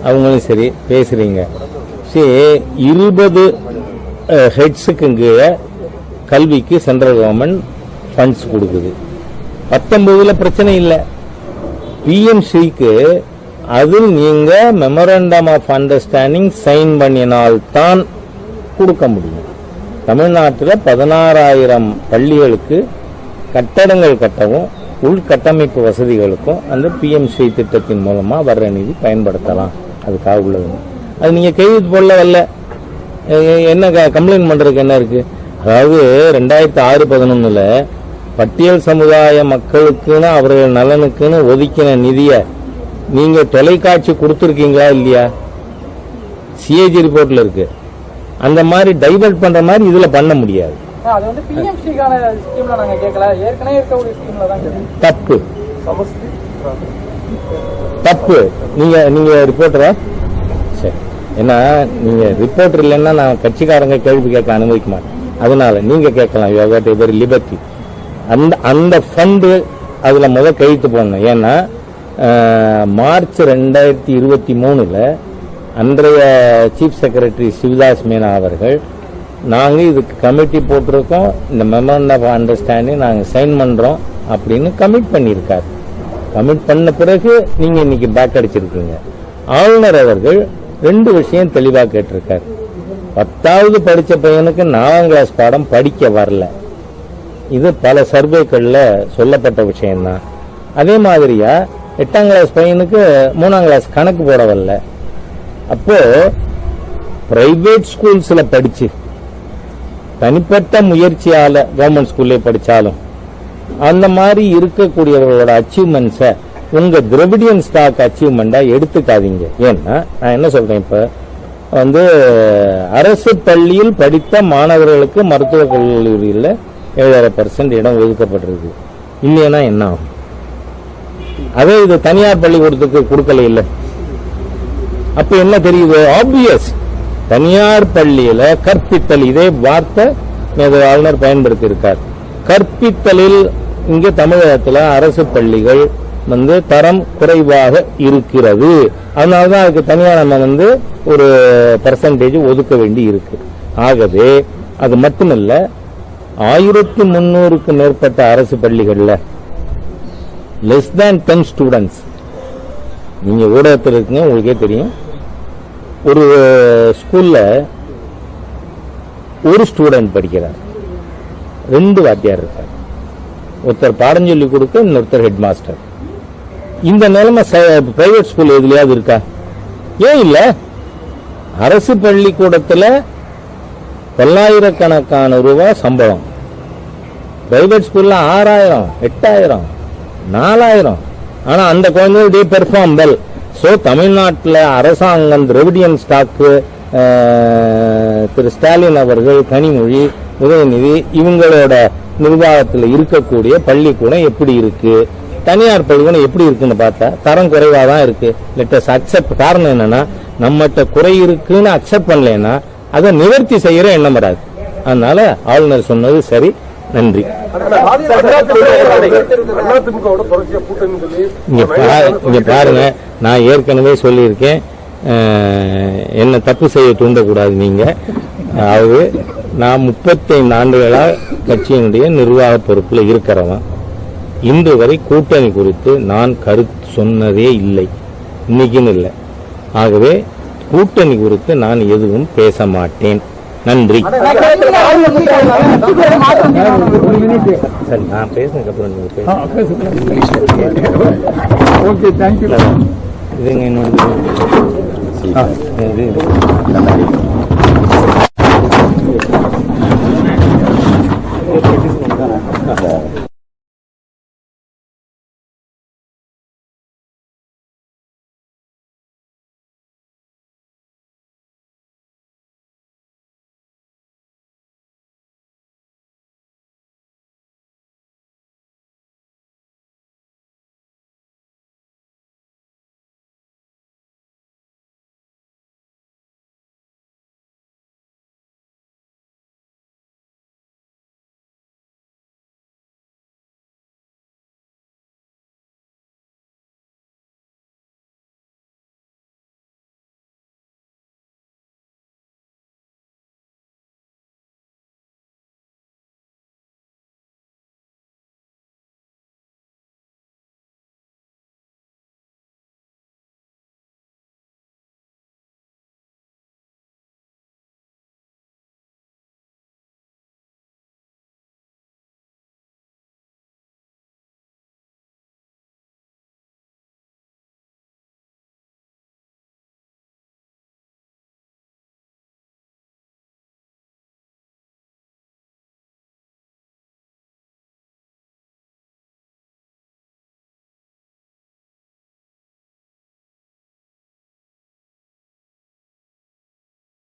அவங்களும் சரி பேசுறீங்க. சரி, 20 ஹெட்ஸுக்கு கீழே கல்விக்கு சென்ட்ரல் கவர்மெண்ட் ஃபண்ட்ஸ் கொடுக்குது. 19ல பிரச்சனை இல்லை. PM ஸ்ரீக்கு அதில் நீங்க மெமரண்டம் ஆஃப் அண்டர்ஸ்டாண்டிங் சைன் பண்ணினால்தான் கொடுக்க முடியும். தமிழ்நாட்டில் 16,000 பள்ளிகளுக்கு கட்டடங்கள் கட்டவும் உள்கட்டமைப்பு வசதிகளுக்கும் அந்த PM ஸ்ரீ திட்டத்தின் மூலமா வர்ற நிதி பயன்படுத்தலாம். அதுக்காக உள்ளது. அது நீங்க கையெழுத்து போடல வரல, என்ன கம்ப்ளைண்ட் பண்றதுக்கு என்ன இருக்கு? அதாவது 2006-11 பட்டியல் சமுதாய மக்களுக்குன்னு அவர்கள் நலனுக்குன்னு ஒதுக்கின நிதியை நீங்க தொலைக்காட்சி கொடுத்துருக்கீங்களா இல்லையா? CAG ரிப்போர்ட்ல இருக்கு. அந்த மாதிரி டைவர்ட் பண்ற மாதிரி இதுல பண்ண முடியாது. தப்பு தப்பு. நீங்க ரிப்போர்ட்டரா? சரி, ஏன்னா நீங்க ரிப்போர்ட்டர் இல்லைன்னா நான் கட்சிக்காரங்க கேள்வி கேட்க அனுமதிக்க மாட்டேன். அதனால நீங்க கேட்கலாம், you have got a liberty. அந்த ஃபண்டு அதுல கையெழுத்து போடணும். ஏன்னா மார்ச் 2023 அன்றைய சீஃப் செக்ரட்டரி சிவதாஸ் மீனா அவர்கள், நாங்க இதுக்கு கமிட்டி போட்டிருக்கோம், இந்த மெமரண்டம் ஆஃப் அண்டர்ஸ்டாண்டிங் நாங்க சைன் பண்றோம் அப்படின்னு கமிட் பண்ணியிருக்காரு. கமிட் பண்ண பிறகு நீங்க இன்னைக்கு பேக் அடிச்சிருக்கீங்க. ஆளுநர் அவர்கள் 2 விஷயம் தெளிவா கேட்டிருக்காரு. 10வது படிச்ச பையனுக்கு 4ஆம் கிளாஸ் பாடம் படிக்க வரல. இது பல சர்வேக்கள்ல சொல்லப்பட்ட விஷயம்தான். அதே மாதிரியா 8ஆம் கிளாஸ் பையனுக்கு 3ஆம் கிளாஸ் கணக்கு போட வரல. அப்போ பிரைவேட் ஸ்கூல்ஸ்ல படிச்சு தனிப்பட்ட முயற்சியால கவர்மெண்ட் ஸ்கூல்ல படிச்சாலும் அந்த மாதிரி இருக்கக்கூடியவர்களோட அச்சீவ்மெண்ட்ஸ உங்க திராவிடியன் ஸ்டாக் அச்சீவ்மெண்டா எடுத்துக்காதீங்க. ஏன்னா நான் என்ன சொல்றேன், இப்ப அரசு பள்ளியில் படித்த மாணவர்களுக்கு மருத்துவக் கல்லூரியில் 7.5% இடம் ஒதுக்கப்பட்டிருக்கு. இல்லைன்னா என்ன ஆகும்? அதே இது தனியார் பள்ளிக்கூடத்துக்கு கொடுக்கல இல்ல. அப்ப என்ன தெரியுது? ஆப்வியஸ், தனியார் பள்ளியில கற்பித்தல், இதே வார்த்தை ஆளுநர் பயன்படுத்தி இருக்கார். கற்பித்தலில் இங்க தமிழகத்தில் அரசு பள்ளிகள் தரம் குறைவாக இருக்கிறது. அதனாலதான் அதுக்கு தனியாக நம்ம ஒரு பெர்சன்டேஜ் ஒதுக்க வேண்டி இருக்கு. ஆகவே அது மட்டுமல்ல, 1300க்கும் மேற்பட்ட அரசு பள்ளிகள்ல less than 10 ஸ்டூடெண்ட்ஸ். நீங்க ஊடகத்தில் இருக்குங்க, உங்களுக்கே தெரியும். ஒரு ஸ்கூல்ல ஒரு ஸ்டூடெண்ட் படிக்கிறார், 2 வாத்தியார் இருக்கார். ஒருத்தர் பாடம் சொல்லி கொடுக்க, இன்னொருத்தர் ஹெட் மாஸ்டர். இந்த நிலைமை பிரைவேட் ஸ்கூல் எதுலயாவது இருக்கா? ஏன் இல்ல? அரசு பள்ளிக்கூடத்தில் பல்லாயிரக்கணக்கான ரூபாய் சம்பளம், பிரைவேட் ஸ்கூல்ல 6000, 8000, 4000. ஆனா அந்த குழந்தைகள் பெர்ஃபார்ம் வெல். சோ தமிழ்நாட்டில் அரசாங்கம் திராவிடியன் ஸ்டாக்கு, திரு ஸ்டாலின் அவர்கள், கனிமொழி, உதயநிதி இவங்களோட நிர்வாகத்தில் இருக்கக்கூடிய பள்ளிக்கூடம் எப்படி இருக்கு, தனியார் பள்ளிக்கூடம் எப்படி இருக்குன்னு பார்த்தா தரம் குறைவாக தான் இருக்கு. Let us accept. காரணம் என்னன்னா, நம்மகிட்ட குறை இருக்குன்னு அக்செப்ட் பண்ணலன்னா அதை நிவர்த்தி செய்யற எண்ணம் வராது. அதனால ஆளுநர் சொன்னது சரி. நன்றி. இங்க பாருங்க, நான் ஏற்கனவே சொல்லியிருக்கேன், என்ன தப்பு செய்ய தூண்டக்கூடாது. நீங்க அதாவது நான் 35 ஆண்டுகளா கட்சியினுடைய நிர்வாக பொறுப்பில் இருக்கிறவன். இன்று வரை கூட்டணி குறித்து நான் கருத்து சொன்னதே இல்லை, இன்னைக்குன்னு இல்லை. ஆகவே கூட்டணி குறித்து நான் எதுவும் பேச மாட்டேன். நன்றி. சரி, நான் பேசுனதுக்கு அப்புறம் நீங்க பேசுங்க. இதுங்க இன்னொரு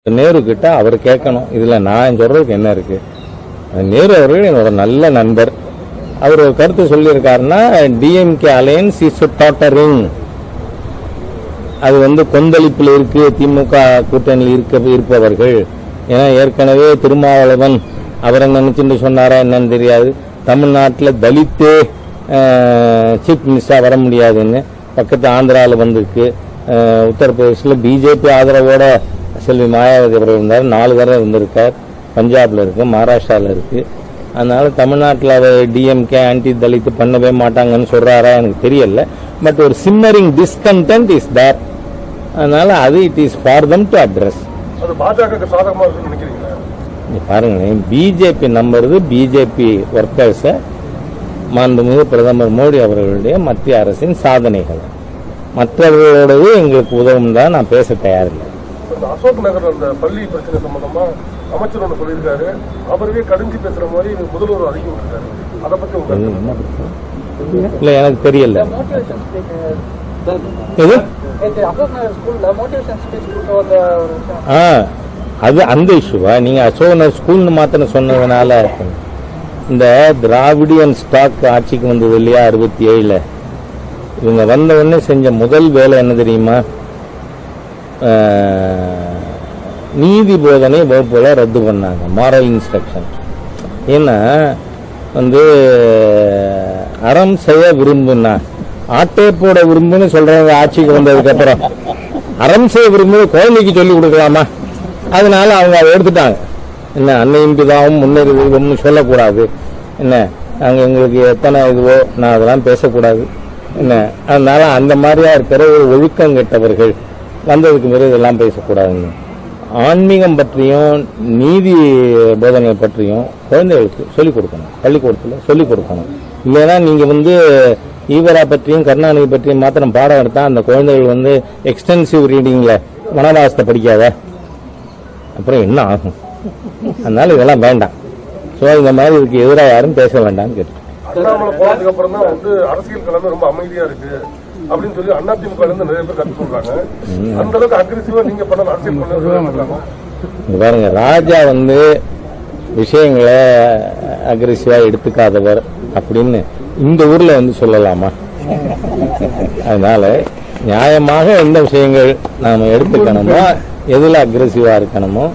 நேரு கிட்ட அவர் கேட்கணும். இதுல நான் சொல்றதுக்கு என்ன இருக்கு? நேரு அவர்கள் என்னோட நல்ல நண்பர். அவர் ஒரு கருத்து சொல்லியிருக்காருன்னா, டிஎம்கே அலையன்ஸ் இஸ் டாட்டரிங், அது கொந்தளிப்பில் இருக்கு திமுக கூட்டணியில் இருப்பவர்கள். ஏன்னா ஏற்கனவே திருமாவளவன் அவரை நினைச்சுட்டு சொன்னாரா என்னன்னு தெரியாது, தமிழ்நாட்டில் தலித்தே சீஃப் மினிஸ்டரா வர முடியாதுன்னு. பக்கத்து ஆந்திராவில் வந்திருக்கு, உத்தரப்பிரதேசில் பிஜேபி ஆதரவோட செல்வி மாயாவதி அவர்கள் இருந்தார், 4 தடவை இருந்திருக்கார். பஞ்சாப்ல இருக்கு, மகாராஷ்டிராவில் இருக்கு. அதனால தமிழ்நாட்டில் அவர் டிஎம்கே ஆன்டி தலித் பண்ணவே மாட்டாங்கன்னு சொல்றாரா எனக்கு தெரியல. பட் ஒரு சிம்மரிங் டிஸ்கண்டென்ட் இஸ் தேர். அதனால அது it is for them to address. பாருங்களேன், பிஜேபி நம்புறது பிஜேபி ஒர்க்கர்ஸை, மாண்புமிகு பிரதமர் மோடி அவர்களுடைய மத்திய அரசின் சாதனைகள். மற்றவர்களோடது எங்களுக்கு உதவும் தான் நான் பேச தயாரில்லை. அசோக் நகர் அந்த பள்ளி பிரச்சனை சம்பந்தமா அமைச்சர் ஒன்று சொல்லியிருக்காரு, அவருக்கே கடிஞ்சு பேசுற மாதிரி முதல்வர் அறிக்கை விட்டுருக்காரு. அதை பத்தி இல்ல எனக்கு தெரியல. அது அந்த இஷ்யூவா? நீங்க அசோக் நகர் ஸ்கூல்னு மாத்திர சொன்னதுனால, இந்த திராவிடியன் ஸ்டாக் ஆட்சிக்கு வந்தது இல்லையா 67, இவங்க வந்த உடனே செஞ்ச முதல் வேலை என்ன தெரியுமா? நீதி போதனை வகுப்புல ரத்து பண்ணாங்க, மாரல் இன்ஸ்ட்ரக்ஷன். ஏன்னா அறம் செய்ய விரும்புனா ஆட்டே போட விரும்புன்னு சொல்றாங்க. ஆட்சிக்கு வந்ததுக்கு அப்புறம் அறம் செய்ய விரும்பு குழந்தைக்கு சொல்லி கொடுக்கலாமா? அதனால அவங்க அதை எடுத்துட்டாங்க. என்ன அன்னையும் பிதாவும் முன்னேறி விரும்பும்னு சொல்லக்கூடாது. என்ன நாங்கள் எங்களுக்கு எத்தனை இதுவோ நான் அதெல்லாம் பேசக்கூடாது. என்ன அதனால அந்த மாதிரியா இருக்கிற ஒரு ஒழுக்கம் கெட்டவர்கள் வந்ததுக்கு பிறகு இதெல்லாம் பேசக்கூடாதுன்னு. ஆன்மீகம் பற்றியும் நீதி போதனை பற்றியும் குழந்தைகளுக்கு சொல்லிக் கொடுக்கணும், பள்ளிக்கூடத்தில் சொல்லிக் கொடுக்கணும். இல்லைன்னா நீங்க ஈவரா பற்றியும் கருணாநிதி பற்றியும் மாத்திரம் பாடம் எடுத்தா அந்த குழந்தைகள் எக்ஸ்டென்சிவ் ரீடிங்ல வனவாசத்தை படிக்காத அப்புறம் என்ன ஆகும்? அதனால இதெல்லாம் வேண்டாம். ஸோ இந்த மாதிரி இதுக்கு எதிராக யாரும் பேச வேண்டாம்னு கேட்டு அண்ணாமலை போனதுக்கு அப்புறம் தான் அரசியல் கிழமை ரொம்ப அமைதியா இருக்கு அப்படின்னு சொல்லி அதிமுக நிறைய பேர் கருத்து சொல்றாங்க. அந்த அளவுக்கு அக்ரெசிவா நீங்க பண்ண அரசியல் பண்ண பாருங்க, ராஜா விஷயங்களை அக்ரெசிவா எடுத்துக்காதவர் அப்படின்னு இந்த ஊர்ல சொல்லலாமா? அதனால நியாயமாக எந்த விஷயங்கள் நாம எடுத்துக்கணுமோ, எதுல அக்ரெசிவா இருக்கணுமோ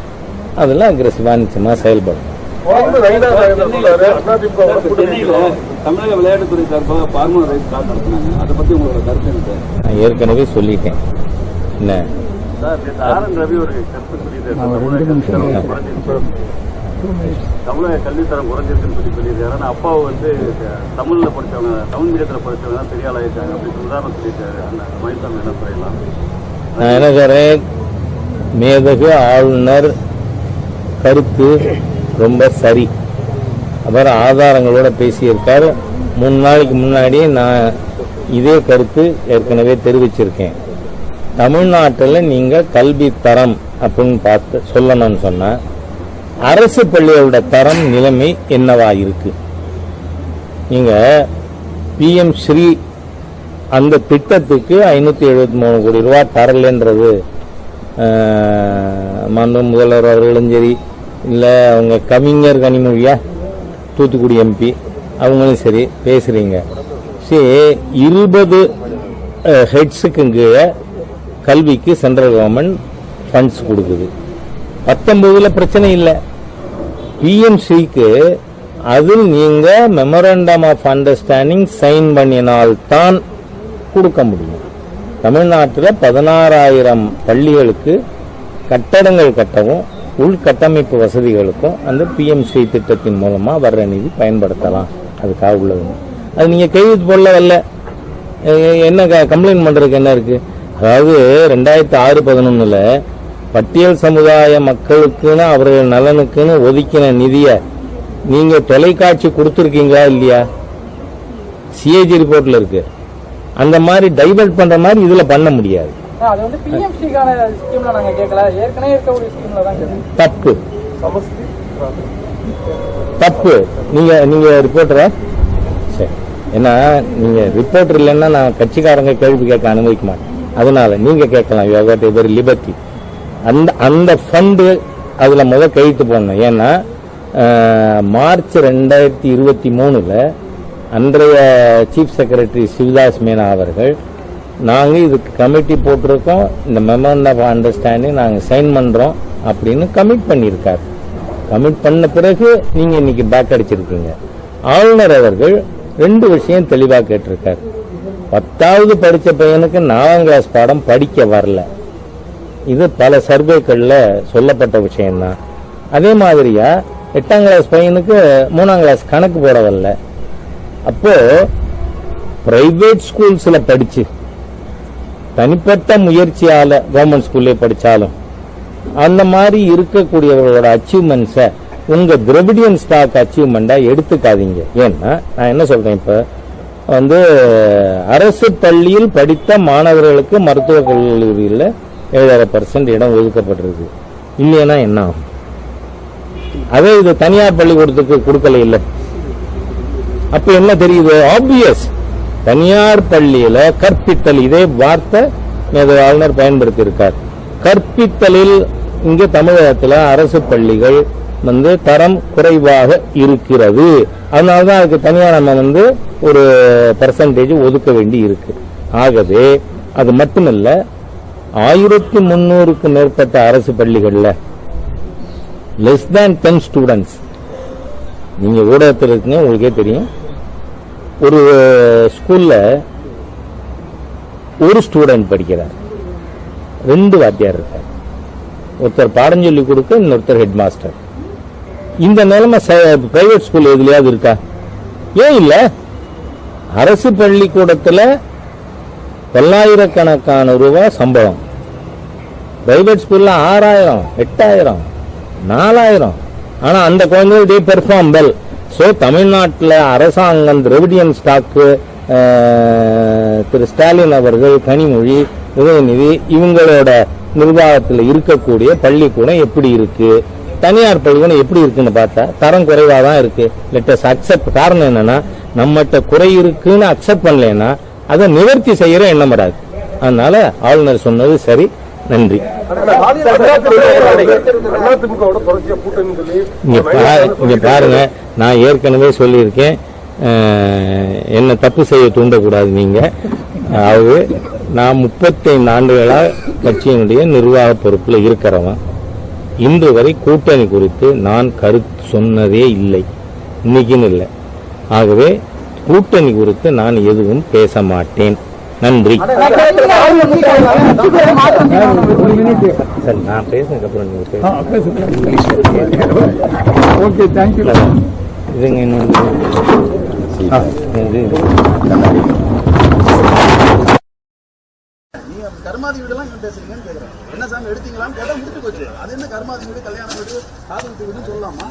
அதெல்லாம் அக்ரெசிவாக நிச்சயமாக செயல்படும். சென்னையில தமிழக விளையாட்டுத்துறை சார்பாக பார்மர் ரைஸ் கால் நடத்தினாங்க. அதை பத்தி உங்களோட கருத்து என்ன சார்? நான் ஏற்கனவே சொல்லிட்டேன். என்ன சார், ஆர்.என். ரவி ஒரு கருத்து சொல்லியிருக்காரு, தமிழக கல்வித்தரம் குறைஞ்சிருக்குன்னு சொல்லியிருக்காரு. ஆனா அப்பாவை வந்து தமிழ்ல படிச்சவங்க, தமிழ் மீடியத்துல படிச்சவங்க தான் பெரிய ஆளாயிருக்காங்க அப்படின்னு உதாரணம் சொல்லியிருக்காரு. அந்த மயில்சாமி என்ன சொல்லலாம்? நான் என்ன சொல்றேன், மேதகு ஆளுநர் கருத்து ரொம்ப சரி. அவர் ஆதாரங்களோட பேசியிருக்காரு. 3 நாளைக்கு முன்னாடி நான் இதே கருத்து ஏற்கனவே தெரிவிச்சிருக்கேன். தமிழ்நாட்டில் நீங்க கல்வி தரம் அப்படின்னு பார்த்து சொல்லணும்னு சொன்னா அரசு பள்ளியோட தரம் நிலைமை என்னவா இருக்கு? நீங்க PM ஸ்ரீ அந்த திட்டத்துக்கு 573 கோடி ரூபாய் தரலன்றது மாண்பு முதல்வர் அவர்களும் சரி, இல்லை அவங்க கவிஞர் கனிமொழியா தூத்துக்குடி MP அவங்களும் சரி பேசுறீங்க. சரி, 20 ஹெட்ஸுக்கு கீழே கல்விக்கு சென்ட்ரல் கவர்மெண்ட் ஃபண்ட்ஸ் கொடுக்குது. 19 பிரச்சனை இல்லை. PM ஸ்ரீக்கு அதில் நீங்க மெமரண்டம் ஆஃப் அண்டர்ஸ்டாண்டிங் சைன் பண்ணினால்தான் கொடுக்க முடியும். தமிழ்நாட்டில் 16,000 பள்ளிகளுக்கு கட்டடங்கள் கட்டவும் உள்கட்டமைப்பு வசதிகளுக்கும் அந்த PM ஸ்ரீ திட்டத்தின் மூலமா வர்ற நிதி பயன்படுத்தலாம். அதுக்காக உள்ளது. அது நீங்க கையெழுத்து போடல வரல, என்ன கம்ப்ளைண்ட் பண்றதுக்கு என்ன இருக்கு? அதாவது 2006-11 பட்டியல் சமுதாய மக்களுக்குன்னு அவர்கள் நலனுக்குன்னு ஒதுக்கின நிதியை நீங்க தொலைக்காட்சி கொடுத்துருக்கீங்களா இல்லையா? CAG ரிப்போர்ட்ல இருக்கு. அந்த மாதிரி டைவர்ட் பண்ற மாதிரி இதுல பண்ண முடியாது. அது வந்து PMCக்கான ஸ்கீம்ல நாங்க கேட்கல, ஏற்கனவே இருக்கக்கூடிய ஸ்கீம்ல தான் கேட்கணும். தப்பு தப்பு. நீங்க ரிப்போர்ட்டரா? சரி, ஏன்னா நீங்க ரிப்போர்ட்டர் இல்லைன்னா நான் கட்சிக்காரங்க கேள்வி கேட்க அனுமதிக்க மாட்டேன். அதனால நீங்க கேட்கலாம், you have God every liberty. அந்த ஃபண்டு அதுல கையெழுத்து போடணும். ஏன்னா மார்ச் 2023 அன்றைய சீஃப் செக்ரட்டரி சிவதாஸ் மீனா அவர்கள் நாங்க இதுக்கு கமிட்டி போட்டிருக்கோம், இந்த மெமரண்டம் ஆஃப் அண்டர்ஸ்டாண்டிங் நாங்க சைன் பண்றோம் அப்படின்னு கமிட் பண்ணியிருக்காரு. கமிட் பண்ண பிறகு நீங்க இன்னைக்கு பேக் அடிச்சிருக்கீங்க. ஆளுநர் அவர்கள் 2 விஷயம் தெளிவா கேட்டிருக்காரு. 10வது படிச்ச பையனுக்கு 4ஆம் கிளாஸ் பாடம் படிக்க வரல. இது பல சர்வேக்கள்ல சொல்லப்பட்ட விஷயம்தான். அதே மாதிரியா 8ஆம் கிளாஸ் பையனுக்கு 3ஆம் கிளாஸ் கணக்கு போட வரல. அப்போ பிரைவேட் ஸ்கூல்ஸ்ல படிச்சு தனிப்பட்ட முயற்சியால கவர்மெண்ட் ஸ்கூல்ல படிச்சாலும் அந்த மாதிரி இருக்கக்கூடியவர்களோட அச்சீவ்மெண்ட்ஸை உங்க திராவிடியன் ஸ்டாக் அச்சீவ்மெண்டா எடுத்துக்காதீங்க. ஏன்னா நான் என்ன சொல்றேன், இப்ப அரசு பள்ளியில் படித்த மாணவர்களுக்கு மருத்துவக் கல்லூரியில் 7.5% இடம் ஒதுக்கப்பட்டிருக்கு. இல்லைன்னா என்ன ஆகும்? அதே இது தனியார் பள்ளிக்கூடத்துக்கு கொடுக்கல இல்லை. அப்ப என்ன தெரியுது? ஆப்வியஸ், தனியார் பள்ளியில கற்பித்தல், இதே வார்த்தை ஆளுநர் பயன்படுத்தி இருக்கார். கற்பித்தலில் இங்க தமிழகத்தில் அரசு பள்ளிகள் தரம் குறைவாக இருக்கிறது. அதனாலதான் அதுக்கு தனியார் நம்ம ஒரு பெர்சன்டேஜ் ஒதுக்க வேண்டி இருக்கு. ஆகவே அது மட்டுமல்ல, 1300க்கு மேற்பட்ட அரசு பள்ளிகள்ல லெஸ் தேன் 10 ஸ்டூடெண்ட்ஸ். நீங்க ஊடகத்தில் இருக்கீங்க, உங்களுக்கே தெரியும். ஒரு ஸ்கூல்ல ஒரு ஸ்டூடெண்ட் படிக்கிறார், 2 வாத்தியார் இருக்கார். ஒருத்தர் பாடம் சொல்லி கொடுக்க, இன்னொருத்தர் ஹெட் மாஸ்டர். இந்த நிலைமை பிரைவேட் ஸ்கூல் எதுலயாவது இருக்கா? ஏன் இல்ல? அரசு பள்ளிக்கூடத்துல பல்லாயிரக்கணக்கான ரூபாய் சம்பளம், பிரைவேட் ஸ்கூல்ல 6000, 8000, 4000. ஆனா அந்த குழந்தைகள் they perform well. சோ தமிழ்நாட்டில் அரசாங்கம் திராவிடியன் ஸ்டாக்கு, திரு ஸ்டாலின் அவர்கள், கனிமொழி, உதயநிதி இவங்களோட நிர்வாகத்தில் இருக்கக்கூடிய பள்ளிக்கூடம் எப்படி இருக்கு, தனியார் பள்ளிக்கூடம் எப்படி இருக்குன்னு பார்த்தா தரம் குறைவா தான் இருக்கு. Let's accept. காரணம் என்னன்னா, நம்மகிட்ட குறை இருக்குன்னு அக்செப்ட் பண்ணலன்னா அதை நிவர்த்தி செய்யற எண்ணம் வராது. அதனால ஆளுநர் சொன்னது சரி. நன்றி. இங்க பாருங்க, நான் ஏற்கனவே சொல்லியிருக்கேன், என்ன தப்பு செய்ய தூண்டக்கூடாது. நீங்க அதாவது நான் 35 ஆண்டுகளா கட்சியினுடைய நிர்வாக பொறுப்புல இருக்கிறவன். இன்று வரை கூட்டணி குறித்து நான் கருத்து சொன்னதே இல்லை, இன்னைக்குன்னு இல்லை. ஆகவே கூட்டணி குறித்து நான் எதுவும் பேச மாட்டேன். நன்றி. சார் நான் பேசுனதுக்கு அப்புறம் நீங்க ஓகே, தேங்க்யூ. இதுங்க இன்னொன்று நீங்க கர்மாதி வீடெல்லாம் இங்க பேசுறீங்கன்னு கேக்குறேன். என்ன சாமி எடுத்தீங்களான்னு கேட்டா முடிச்சு போச்சு. அது என்ன கர்மாதி வீடு, கல்யாண வீடு, காதல் வீடுன்னு சொல்லலாமா?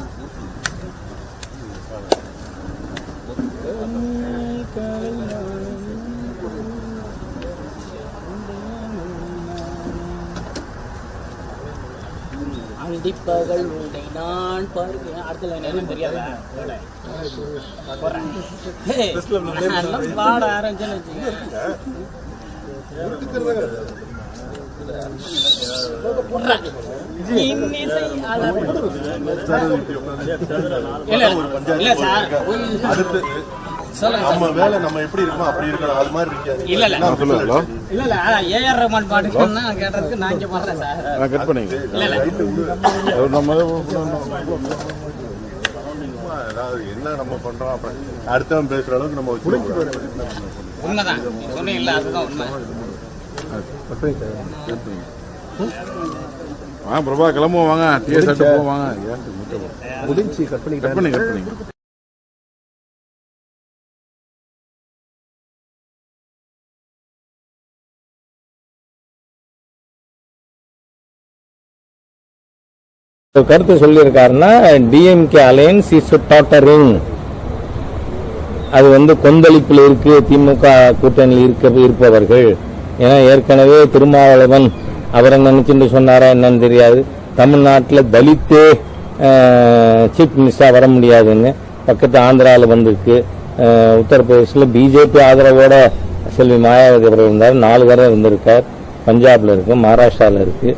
அண்டிப்பகல் உண்டை நான் பாருங்க. அடுத்த லைன் என்ன தெரியாதா? பாட ஆரம்பிச்சேன்னு வச்சுக்கோங்க. நம்ம வேலை நம்ம எப்படி இருக்கோம் அப்படி இருக்கணும், அது மாதிரி இருக்காது. இல்ல ஏஆர் ரஹ்மான் பாட்டுன்னா கேட்டதுக்கு நான் இங்க பண்றேன் சார். கட் பண்ணீங்க. அதாவது என்ன நம்ம பண்றோம் அப்புறம் அடுத்தவன் பேசுற அளவுக்கு நம்ம உண்மைதான் சொன்னீங்க இல்ல, அதுதான் உண்மை. பிரபா கிளம்புவோம் வாங்க, டீ சாப்பிட்டு போவாங்க. முடிஞ்சு கட் பண்ணி கருத்து சொல்லியிருக்காருன்னா டிஎம்கே அலையன்ஸ் இஸ் டாட்டரிங், அது கொந்தளிப்பில் இருக்கு திமுக கூட்டணியில் இருப்பவர்கள். ஏன்னா ஏற்கனவே திருமாவளவன் அவரை நினைச்சுட்டு சொன்னாரா என்னன்னு தெரியாது, தமிழ்நாட்டில் தலித்தே சீஃப் மினிஸ்டரா வர முடியாதுன்னு. பக்கத்து ஆந்திராவில் வந்திருக்கு, உத்தரப்பிரதேசில் பிஜேபி ஆதரவோட செல்வி மாயாவதி அவர்கள் இருந்தார், 4 தடவை இருந்திருக்கார். பஞ்சாப்ல இருக்கு, மகாராஷ்டிராவில் இருக்கு.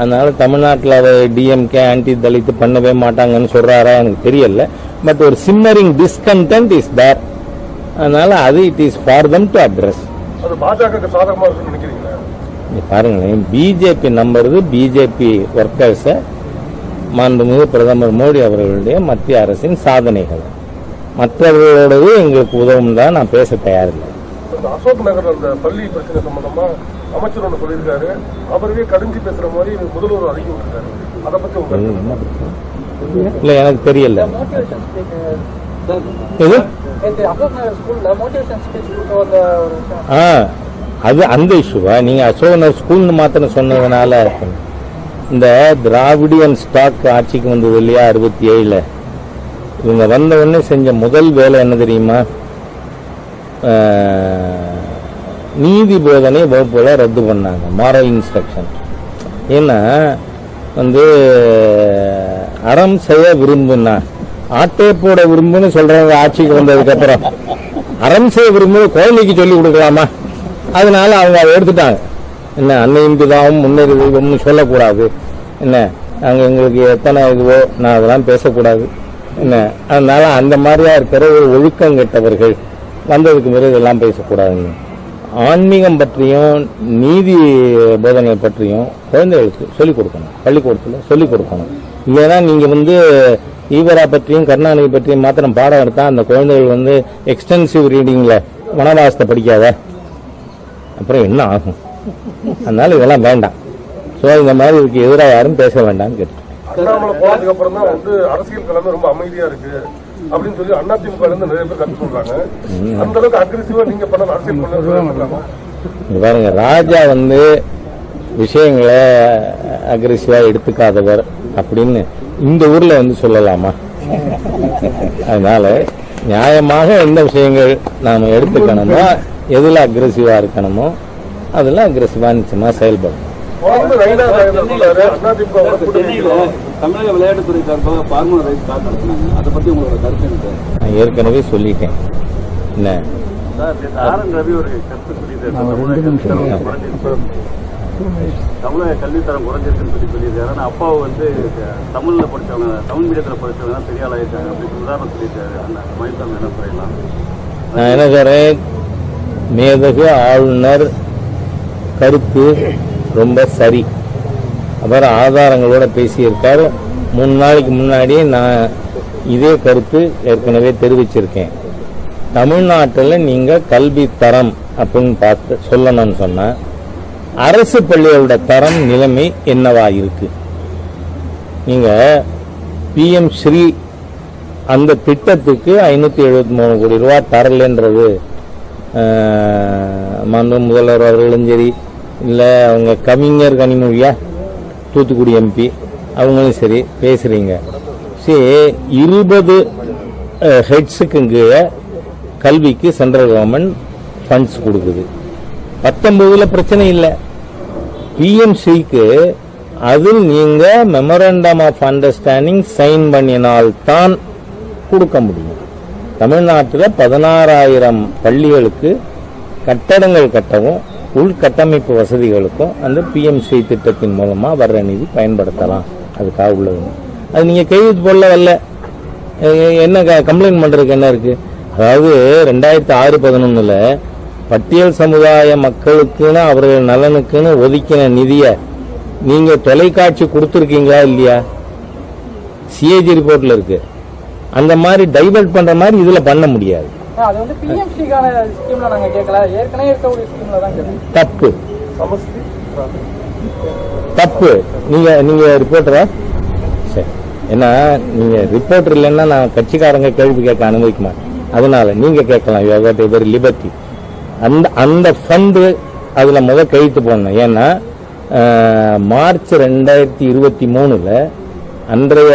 அதனால தமிழ்நாட்டில் அதை டிஎம்கே ஆன்டி தலித்து பண்ணவே மாட்டாங்கன்னு சொல்றாரா எனக்கு தெரியல. பட் ஒரு சிம்மரிங் டிஸ்கண்டென்ட் இஸ் தேர். அதனால அது it is for them to address. அது பாஜக சாதகமா இருக்குன்னு நினைக்கிறீங்களா? பாருங்களேன், பிஜேபி நம்புறது பிஜேபி ஒர்க்கர்ஸ, மாண்புமிகு பிரதமர் மோடி அவர்களுடைய மத்திய அரசின் சாதனைகள். மற்றவர்களோடது எங்களுக்கு உதவும் தான் நான் பேச தயாரில்லை. அசோக் நகர் அந்த பள்ளி பிரச்சனை சம்பந்தமா அமைச்சர் ஒன்று சொல்லியிருக்காரு, அவரே கடிஞ்சு பேசுற மாதிரி முதல்வர் அறிக்கை விட்டுருக்காரு. அதை பத்தி இல்ல எனக்கு தெரியல. அது அந்த இஷ்யூவா? நீங்க அசோகனர் ஸ்கூல்னு மாத்திரம் சொன்னதுனால இந்த திராவிடியன் ஸ்டாக் ஆட்சிக்கு வந்தது இல்லையா 67, இவங்க வந்த உடனே செஞ்ச முதல் வேலை என்ன தெரியுமா? நீதி போதனை வகுப்புல ரத்து பண்ணாங்க, மாரல் இன்ஸ்ட்ரக்ஷன். ஏன்னா அறம் செய்ய விரும்புனா ஆட்டே போட விரும்புன்னு சொல்றவங்க ஆட்சிக்கு வந்ததுக்கு அப்புறம் அறம் செய்ய விரும்பு குழந்தைக்கு சொல்லி கொடுக்கலாமா? அதனால அவங்க அதை எடுத்துட்டாங்க. என்ன அன்னையும் பிதாவும் முன்னேறி சொல்லக்கூடாது, என்ன அங்க எங்களுக்கு எத்தனை இதுவோ நான் அதெல்லாம் பேசக்கூடாது, என்ன அதனால அந்த மாதிரியா இருக்கிற ஒரு ஒழுக்கம் கெட்டவர்கள் வந்ததுக்கு பிறகு இதெல்லாம் பேசக்கூடாதுங்க. ஆன்மீகம் பற்றியும் நீதி போதனை பற்றியும் குழந்தைகளுக்கு சொல்லிக் கொடுக்கணும், பள்ளிக்கூடத்தில் சொல்லிக் கொடுக்கணும். இல்லைன்னா நீங்க ஈவரா பற்றியும் கருணாநிதி பற்றியும் மாத்திரம் பாடம் எடுத்தா அந்த குழந்தைகள் எக்ஸ்டென்சிவ் ரீடிங்ல வனவாசத்தை படிக்காத அப்புறம் என்ன ஆகும்? அதனால இதெல்லாம் வேண்டாம். ஸோ இந்த மாதிரி இதுக்கு எதிராக யாரும் பேச வேண்டாம்னு கேட்டு அண்ணாமலை போனதுக்கு அப்புறம் தான் அரசியல் கலந்து ரொம்ப அமைதியா இருக்கு அப்படின்னு சொல்லி அதிமுக நிறைய பேர் கருத்து சொல்றாங்க. அந்த அளவுக்கு அக்ரெசிவா நீங்க பண்ண அரசியல் பண்ண பாருங்க, ராஜா விஷயங்களை அக்ரெசிவா எடுத்துக்காதவர் அப்படின்னு இந்த ஊர்ல சொல்லலாமா? அதனால நியாயமாக எந்த விஷயங்கள் நாம எடுத்துக்கணுமோ, எதுல அக்ரெசிவா இருக்கணுமோ அதுல அக்ரெசிவா நிச்சயமா செயல்படும். தமிழக விளையாட்டுத்துறை சார்பாக பார்மர் ரைஸ் ஸ்டார்ட் நடத்தினாங்க, அதை பத்தி உங்களோட கருத்து என்ன? நான் ஏற்கனவே சொல்லிட்டேன். என்ன ஆர்.என். ரவி ஒரு கருத்து சொல்லியிருக்காரு, தமிழக கல்வித்தரம் குறைஞ்சிருக்குன்னு சொல்லியிருக்காரு. ஆனா அப்பாவை தமிழ்ல படிச்சவங்க, தமிழ் மீடியத்துல படிச்சவங்க தான் பெரிய ஆளாயிருக்காங்க அப்படின்னு உதாரணம் சொல்லியிருக்காரு. அந்த மயில்சாமி என்ன சொல்லலாம்? நான் என்ன சொல்றேன், மேதகு ஆளுநர் கருத்து ரொம்ப சரி. அப்புறம் ஆதாரங்களோட பேசியிருக்காரு. 3 நாளைக்கு முன்னாடியே நான் இதே கருத்து ஏற்கனவே தெரிவிச்சிருக்கேன். தமிழ்நாட்டில் நீங்க கல்வி தரம் அப்படின்னு பார்த்து சொல்லணும்னு சொன்னா அரசு பள்ளியோட தரம் நிலைமை என்னவா இருக்கு? நீங்க PM ஸ்ரீ அந்த திட்டத்துக்கு 573 கோடி ரூபாய் தரலன்றது மாண்பு முதல்வர் அவர்களும் சரி, இல்லை அவங்க கவிஞர் கனிமொழியா தூத்துக்குடி MP அவங்களும் சரி பேசுறீங்க. சரி, 20 ஹெட்ஸுக்கு கீழே கல்விக்கு சென்ட்ரல் கவர்மெண்ட் ஃபண்ட்ஸ் கொடுக்குது. 19 பிரச்சனை இல்லை. PMCக்கு அதில் நீங்க மெமரண்டம் ஆஃப் அண்டர்ஸ்டாண்டிங் சைன் பண்ணினால்தான் கொடுக்க முடியும். தமிழ்நாட்டில் 16,000 பள்ளிகளுக்கு கட்டடங்கள் கட்டவும் உள்கட்டமைப்பு வசதிகளுக்கும் அந்த PMC திட்டத்தின் மூலமா வர்ற நிதி பயன்படுத்தலாம். அதுக்காக உள்ளது. அது நீங்க கையெழுத்து போடல வரல, என்ன கம்ப்ளைண்ட் பண்றதுக்கு என்ன இருக்கு? அதாவது 2006-11 பட்டியல் சமுதாய மக்களுக்குன்னு அவர்கள் நலனுக்குன்னு ஒதுக்கின நிதியை நீங்க தொலைக்காட்சி கொடுத்துருக்கீங்களா இல்லையா? CAG ரிப்போர்ட்ல இருக்கு. அந்த மாதிரி டைவர்ட் பண்ற மாதிரி இதுல பண்ண முடியாது. அது வந்து PMCக்கான ஸ்கீம்ல நாங்க கேட்கல, ஏற்கனவே இருக்கக்கூடிய ஸ்கீம்ல தான் கேட்கணும். தப்பு தப்பு. நீங்க ரிப்போர்ட்டரா? சரி, ஏன்னா நீங்க ரிப்போர்ட்டர் இல்லைன்னா நான் கட்சிக்காரங்க கேள்வி கேட்க அனுமதிக்க மாட்டேன். அதனால நீங்க கேட்கலாம். You have got a very liberty. அந்த ஃபண்டு அதுல கையெழுத்து போடணும். ஏன்னா மார்ச் 2023 அன்றைய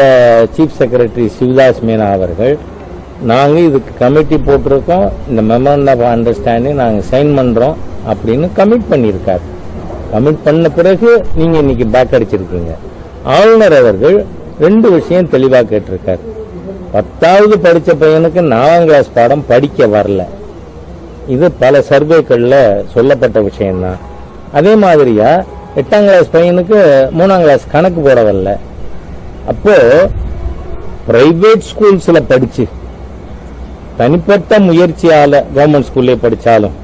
சீஃப் செக்ரட்டரி சிவதாஸ் மீனா அவர்கள் நாங்க இதுக்கு கமிட்டி போட்டிருக்கோம், இந்த மெமரண்டம் ஆஃப் அண்டர்ஸ்டாண்டிங் நாங்க சைன் பண்றோம் அப்படின்னு கமிட் பண்ணியிருக்காரு. கமிட் பண்ண பிறகு நீங்க இன்னைக்கு பேக் அடிச்சிருக்கீங்க. ஆளுநர் அவர்கள் 2 விஷயம் தெளிவா கேட்டிருக்காரு. 10வது படிச்ச பையனுக்கு 4ஆம் கிளாஸ் பாடம் படிக்க வரல. இது பல சர்வேக்கள்ல சொல்லப்பட்ட விஷயம்தான். அதே மாதிரியா 8ஆம் கிளாஸ் பையனுக்கு 3ஆம் கிளாஸ் கணக்கு போட வரல. அப்போ பிரைவேட் ஸ்கூல்ஸ்ல படிச்சு தனிப்பட்ட முயற்சியால கவர்மெண்ட் ஸ்கூல்ல படிச்சாலும்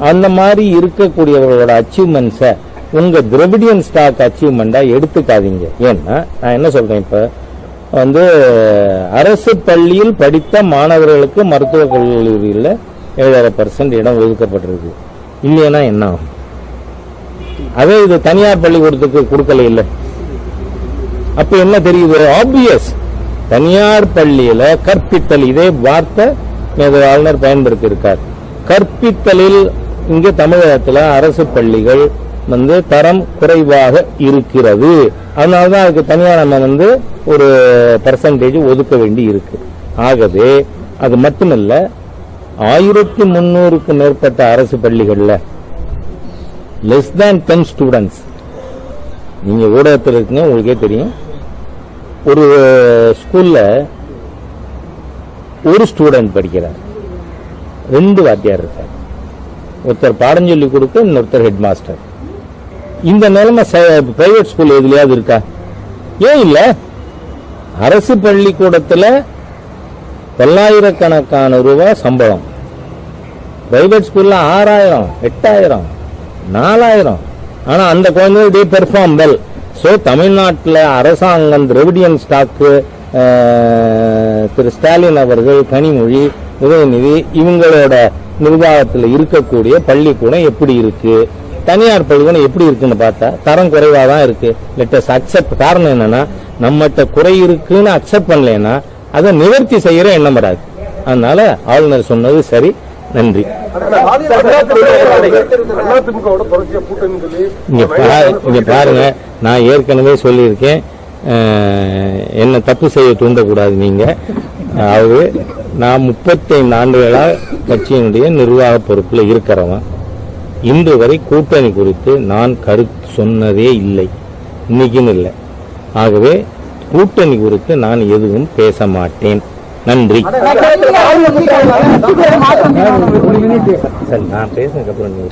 அந்த மாதிரி இருக்கக்கூடியவர்களோட அச்சீவ்மெண்ட்ஸை உங்க திராவிடியன் ஸ்டாக் அச்சீவ்மெண்டா எடுத்துக்காதீங்க. ஏன்னா நான் என்ன சொல்றேன், இப்ப அரசு பள்ளியில் படித்த மாணவர்களுக்கு மருத்துவக் கல்லூரியில் 7.5% இடம் ஒதுக்கப்பட்டிருக்கு. இல்லைன்னா என்ன ஆகும்? அதே இது தனியார் பள்ளிக்கூடத்துக்கு கொடுக்கல இல்லை. அப்ப என்ன தெரியுது? ஆப்வியஸ். தனியார் பள்ளியில கற்பித்தல், இதே வார்த்தை ஆளுநர் பயன்படுத்தி இருக்கார். கற்பித்தலில் இங்க தமிழகத்தில் அரசு பள்ளிகள் தரம் குறைவாக இருக்கிறது. அதனாலதான் அதுக்கு தனியார் நம்ம ஒரு பெர்சன்டேஜ் ஒதுக்க வேண்டி இருக்கு. ஆகவே அது மட்டுமல்ல, 1300க்கும் மேற்பட்ட அரசு பள்ளிகள்ல less than 10 ஸ்டூடெண்ட்ஸ். நீங்க ஊடகத்தில் இருக்குங்க, உங்களுக்கே தெரியும். ஒரு ஸ்கூல்ல ஒரு ஸ்டூடெண்ட் படிக்கிறார், 2 வாத்தியார் இருக்கார். ஒருத்தர் பாடம் சொல்லி கொடுக்க, இன்னொருத்தர் ஹெட் மாஸ்டர். இந்த நிலைமை பிரைவேட் ஸ்கூல் எதுலயாவது இருக்கா? ஏன் இல்ல? அரசு பள்ளிக்கூடத்தில் 900,000 ரூபாய் சம்பளம். பிரைவேட் ஸ்கூல்ல 6,000, 8,000, 4,000. ஆனா அந்த குழந்தை பெர்ஃபார்ம் வெல். சோ தமிழ்நாட்டில் அரசாங்கம் திராவிடியன் ஸ்டாக்கு திரு ஸ்டாலின் அவர்கள், கனிமொழி, உதயநிதி இவங்களோட நிர்வாகத்தில் இருக்கக்கூடிய பள்ளிக்கூடம் எப்படி இருக்கு, தனியார் பள்ளிக்கூடம் எப்படி இருக்குன்னு பார்த்தா தரம் குறைவா தான் இருக்கு. Let's accept. காரணம் என்னன்னா, நம்மகிட்ட குறை இருக்குன்னு அக்செப்ட் பண்ணலன்னா அதை நிவர்த்தி செய்யற எண்ணம் வராது. அதனால ஆளுநர் சொன்னது சரி. நன்றி. இங்க பாருங்க, நான் ஏற்கனவே சொல்லியிருக்கேன், என்ன தப்பு செய்ய தூண்டக்கூடாது நீங்க. அதாவது நான் 35 ஆண்டுகளா கட்சியினுடைய நிர்வாக பொறுப்புல இருக்கிறவன். இன்று வரை கூட்டணி குறித்து நான் கருத்து சொன்னதே இல்லை, இன்னைக்குன்னு இல்லை. ஆகவே கூட்டணி குறித்து நான் எதுவும் பேச மாட்டேன். நன்றி. நான் பேசுனதுக்கு அப்புறம் நீங்க